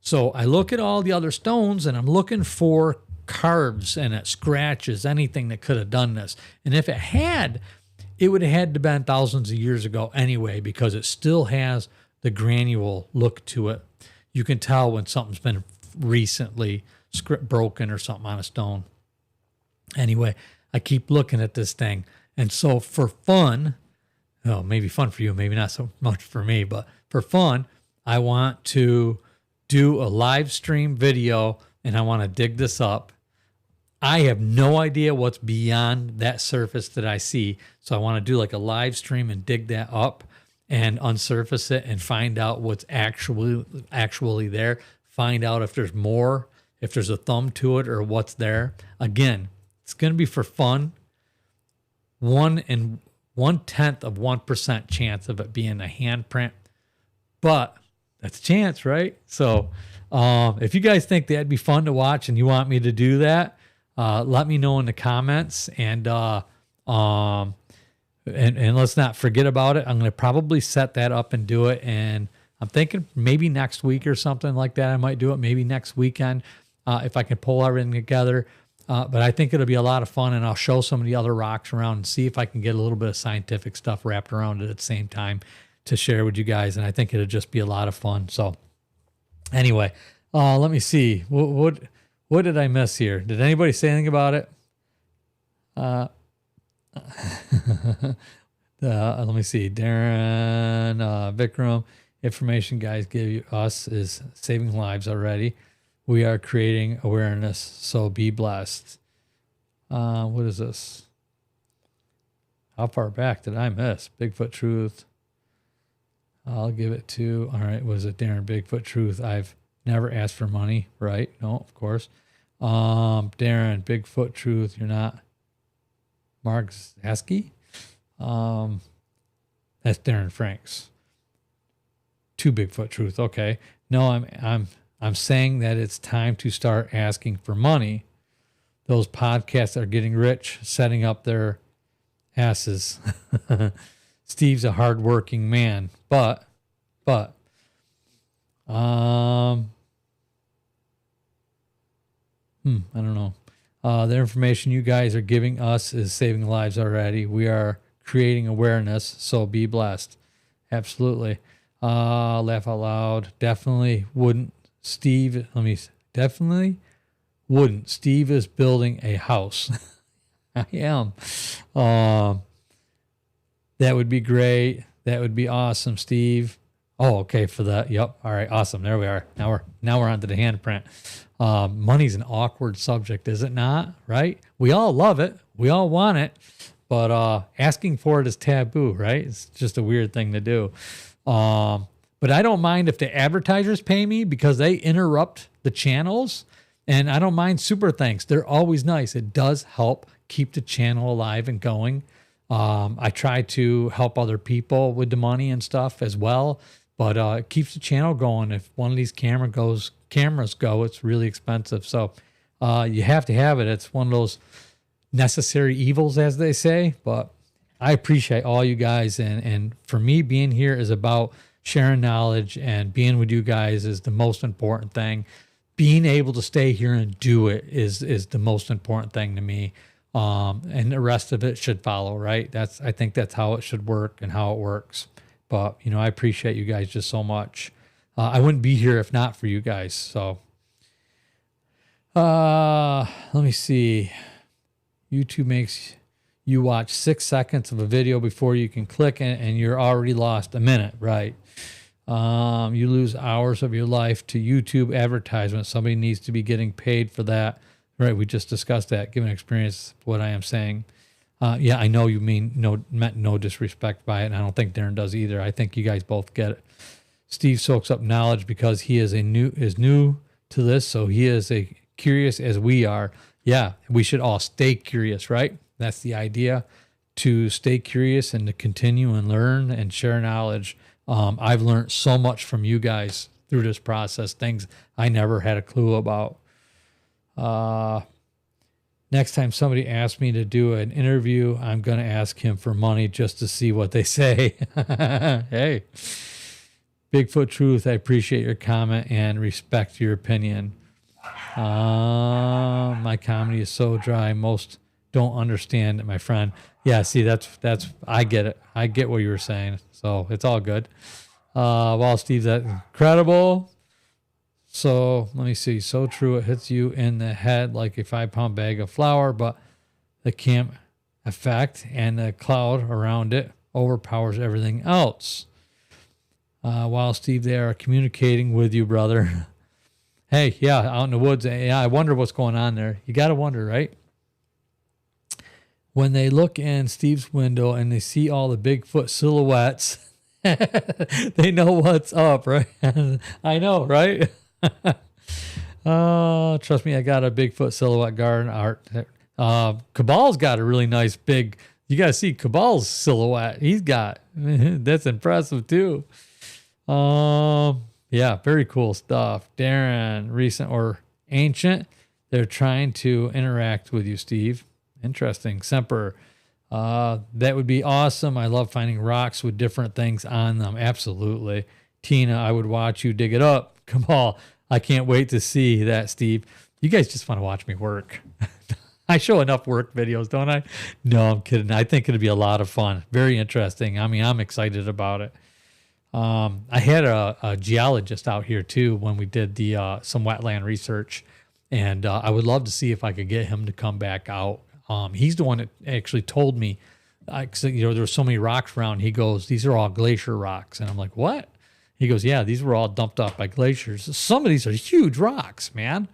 So I look at all the other stones and I'm looking for carves in it, scratches, anything that could have done this. And if it had, it would have had to been thousands of years ago anyway, because it still has the granule look to it. You can tell when something's been recently broken or something on a stone. Anyway, I keep looking at this thing. And so for fun, maybe fun for you, maybe not so much for me, but for fun, I want to do a live stream video and I want to dig this up. I have no idea what's beyond that surface that I see. So I want to do like a live stream and dig that up and unsurface it and find out what's actually there. Find out if there's more, if there's a thumb to it or what's there. Again, it's going to be for fun. 1/10 of 1% chance of it being a handprint, but that's a chance, right? So if you guys think that'd be fun to watch and you want me to do that, let me know in the comments, and let's not forget about it. I'm going to probably set that up and do it, and I'm thinking maybe next week or something like that. I might do it maybe next weekend if I can pull everything together. But I think it'll be a lot of fun, and I'll show some of the other rocks around and see if I can get a little bit of scientific stuff wrapped around it at the same time to share with you guys. And I think it'll just be a lot of fun. So anyway, let me see. What did I miss here? Did anybody say anything about it? Let me see. Darren, Vikram, information guys give us is saving lives already. We are creating awareness, so be blessed. What is this? How far back did I miss? Bigfoot Truth. I'll give it to, all right, was it Darren? Bigfoot Truth. I've never asked for money, right? No, of course. Darren, Bigfoot Truth. You're not Mark Zaski? That's Darren Franks. To Bigfoot Truth. Okay. No, I'm saying that it's time to start asking for money. Those podcasts are getting rich, setting up their asses. Steve's a hardworking man, but I don't know. The information you guys are giving us is saving lives already. We are creating awareness, so be blessed. Absolutely. Laugh out loud. Definitely wouldn't. Steve, definitely wouldn't. Steve is building a house. I am. That would be great. That would be awesome, Steve. Oh, okay, for that. Yep. All right, awesome. There we are. Now we're on to the handprint. Money's an awkward subject, is it not? Right? We all love it. We all want it. But asking for it is taboo, right? It's just a weird thing to do. But I don't mind if the advertisers pay me because they interrupt the channels. And I don't mind super thanks. They're always nice. It does help keep the channel alive and going. I try to help other people with the money and stuff as well. But it keeps the channel going. If one of these cameras go, it's really expensive. So you have to have it. It's one of those necessary evils, as they say. But I appreciate all you guys. And for me, being here is about sharing knowledge, and being with you guys is the most important thing. Being able to stay here and do it is the most important thing to me. And the rest of it should follow, right? I think that's how it should work and how it works. But, I appreciate you guys just so much. I wouldn't be here if not for you guys. So, let me see. YouTube makes you watch 6 seconds of a video before you can click it, and you're already lost a minute, right? You lose hours of your life to YouTube advertisements. Somebody needs to be getting paid for that. Right, we just discussed that. Given experience, what I am saying. Yeah, I know you meant no disrespect by it, and I don't think Darren does either. I think you guys both get it. Steve soaks up knowledge because he is new to this, so he is curious as we are. Yeah, we should all stay curious, right? That's the idea, to stay curious and to continue and learn and share knowledge. I've learned so much from you guys through this process, things I never had a clue about. Next time somebody asks me to do an interview, I'm going to ask him for money just to see what they say. Hey, Bigfoot Truth, I appreciate your comment and respect your opinion. My comedy is so dry. Most don't understand it, my friend. Yeah, see, that's, I get it. I get what you were saying. So it's all good. Well, Steve, that's incredible. So let me see. So true. It hits you in the head like a 5-pound bag of flour, but the camp effect and the cloud around it overpowers everything else. While Steve, they are communicating with you, brother. Hey, yeah, out in the woods. Yeah, I wonder what's going on there. You got to wonder, right? When they look in Steve's window and they see all the Bigfoot silhouettes, they know what's up, right? I know, right? Oh, trust me, I got a Bigfoot silhouette garden art. Cabal's got a really nice big, you got to see Cabal's silhouette. He's got, that's impressive too. Yeah, very cool stuff. Darren, recent or ancient, they're trying to interact with you, Steve. Interesting. Semper, that would be awesome. I love finding rocks with different things on them. Absolutely. Tina, I would watch you dig it up. Come on. I can't wait to see that, Steve. You guys just want to watch me work. I show enough work videos, don't I? No, I'm kidding. I think it'll be a lot of fun. Very interesting. I mean, I'm excited about it. I had a geologist out here too when we did some wetland research, and I would love to see if I could get him to come back out. He's the one that actually told me there were so many rocks around. He goes, these are all glacier rocks. And I'm like, what? He goes, yeah, these were all dumped off by glaciers. Some of these are huge rocks, man.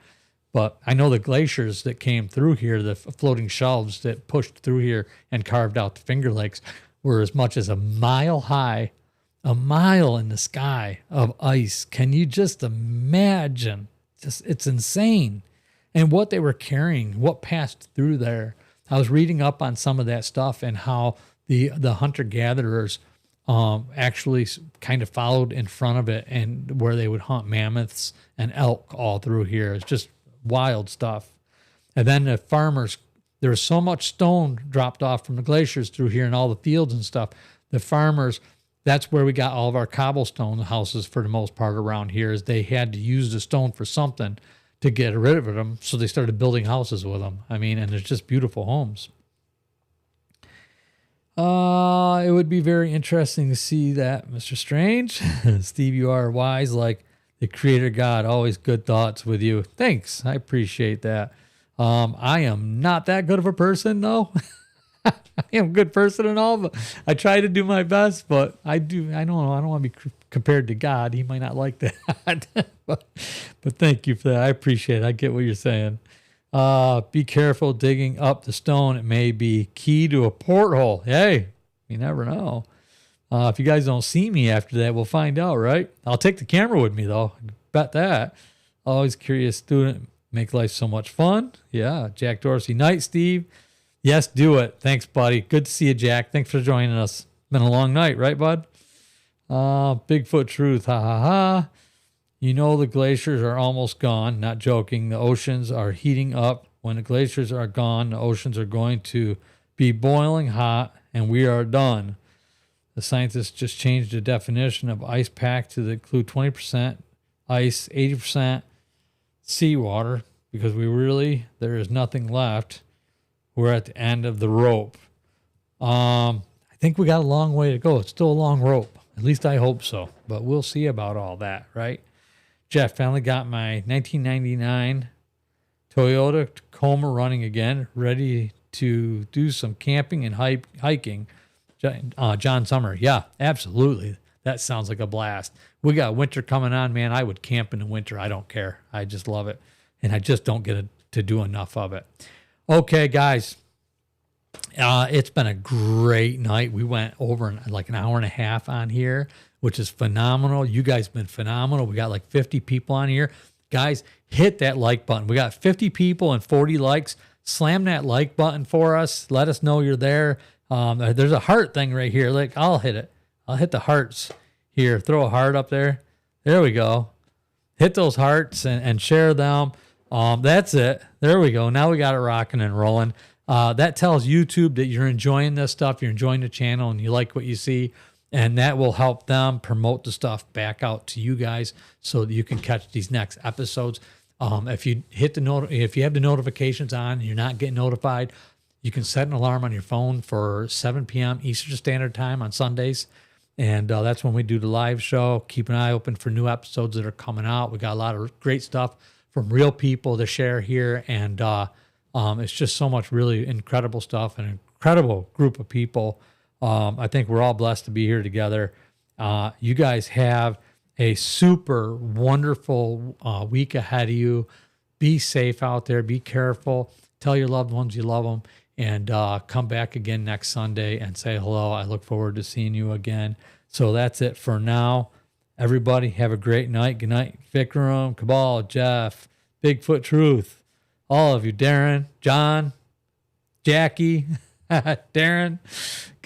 But I know the glaciers that came through here, the floating shelves that pushed through here and carved out the Finger Lakes, were as much as a mile high, a mile in the sky of ice. Can you just imagine? It's insane. And what they were carrying, what passed through there. I was reading up on some of that stuff and how the hunter-gatherers actually kind of followed in front of it, and where they would hunt mammoths and elk all through here. It's just wild stuff. And then the farmers, there was so much stone dropped off from the glaciers through here and all the fields and stuff. The farmers, that's where we got all of our cobblestone houses for the most part around here, is they had to use the stone for something to get rid of them. So they started building houses with them. I mean, and it's just beautiful homes. It would be very interesting to see that, Mr. Strange. Steve, you are wise like the creator God. Always good thoughts with you. Thanks. I appreciate that. I am not that good of a person, though. I am a good person and all, but I try to do my best, but I don't want to be compared to God. He might not like that. but thank you for that. I appreciate it. I get what you're saying. Be careful digging up the stone. It may be key to a porthole. Hey, you never know. If you guys don't see me after that, we'll find out, right? I'll take the camera with me, though. Bet that. Always curious student. Make life so much fun. Yeah. Jack Dorsey. Night, Steve. Yes, do it. Thanks, buddy. Good to see you, Jack. Thanks for joining us. Been a long night, right, bud? Bigfoot truth. Ha, ha, ha. You know the glaciers are almost gone. Not joking. The oceans are heating up. When the glaciers are gone, the oceans are going to be boiling hot, and we are done. The scientists just changed the definition of ice pack to include 20% ice, 80% seawater, because there is nothing left. We're at the end of the rope. I think we got a long way to go. It's still a long rope. At least I hope so. But we'll see about all that, right? Jeff, finally got my 1999 Toyota Tacoma running again, ready to do some camping and hiking. John Summer, yeah, absolutely. That sounds like a blast. We got winter coming on, man. I would camp in the winter. I don't care. I just love it. And I just don't get to do enough of it. Okay, guys. It's been a great night. We went over like an hour and a half on here, which is phenomenal. You guys have been phenomenal. We got like 50 people on here. Guys, hit that like button. We got 50 people and 40 likes. Slam that like button for us. Let us know you're there. There's a heart thing right here. Like, I'll hit it. I'll hit the hearts here. Throw a heart up there. There we go. Hit those hearts and share them. That's it. There we go. Now we got it rocking and rolling. That tells YouTube that you're enjoying this stuff. You're enjoying the channel and you like what you see. And that will help them promote the stuff back out to you guys so that you can catch these next episodes. If you if you have the notifications on and you're not getting notified, you can set an alarm on your phone for 7 p.m. Eastern Standard Time on Sundays. And that's when we do the live show. Keep an eye open for new episodes that are coming out. We got a lot of great stuff from real people to share here. And it's just so much really incredible stuff, an incredible group of people. I think we're all blessed to be here together. You guys have a super wonderful week ahead of you. Be safe out there. Be careful. Tell your loved ones you love them. And come back again next Sunday and say hello. I look forward to seeing you again. So that's it for now. Everybody have a great night. Good night. Vikram, Cabal, Jeff, Bigfoot Truth, all of you, Darren, John, Jackie, Darren. Good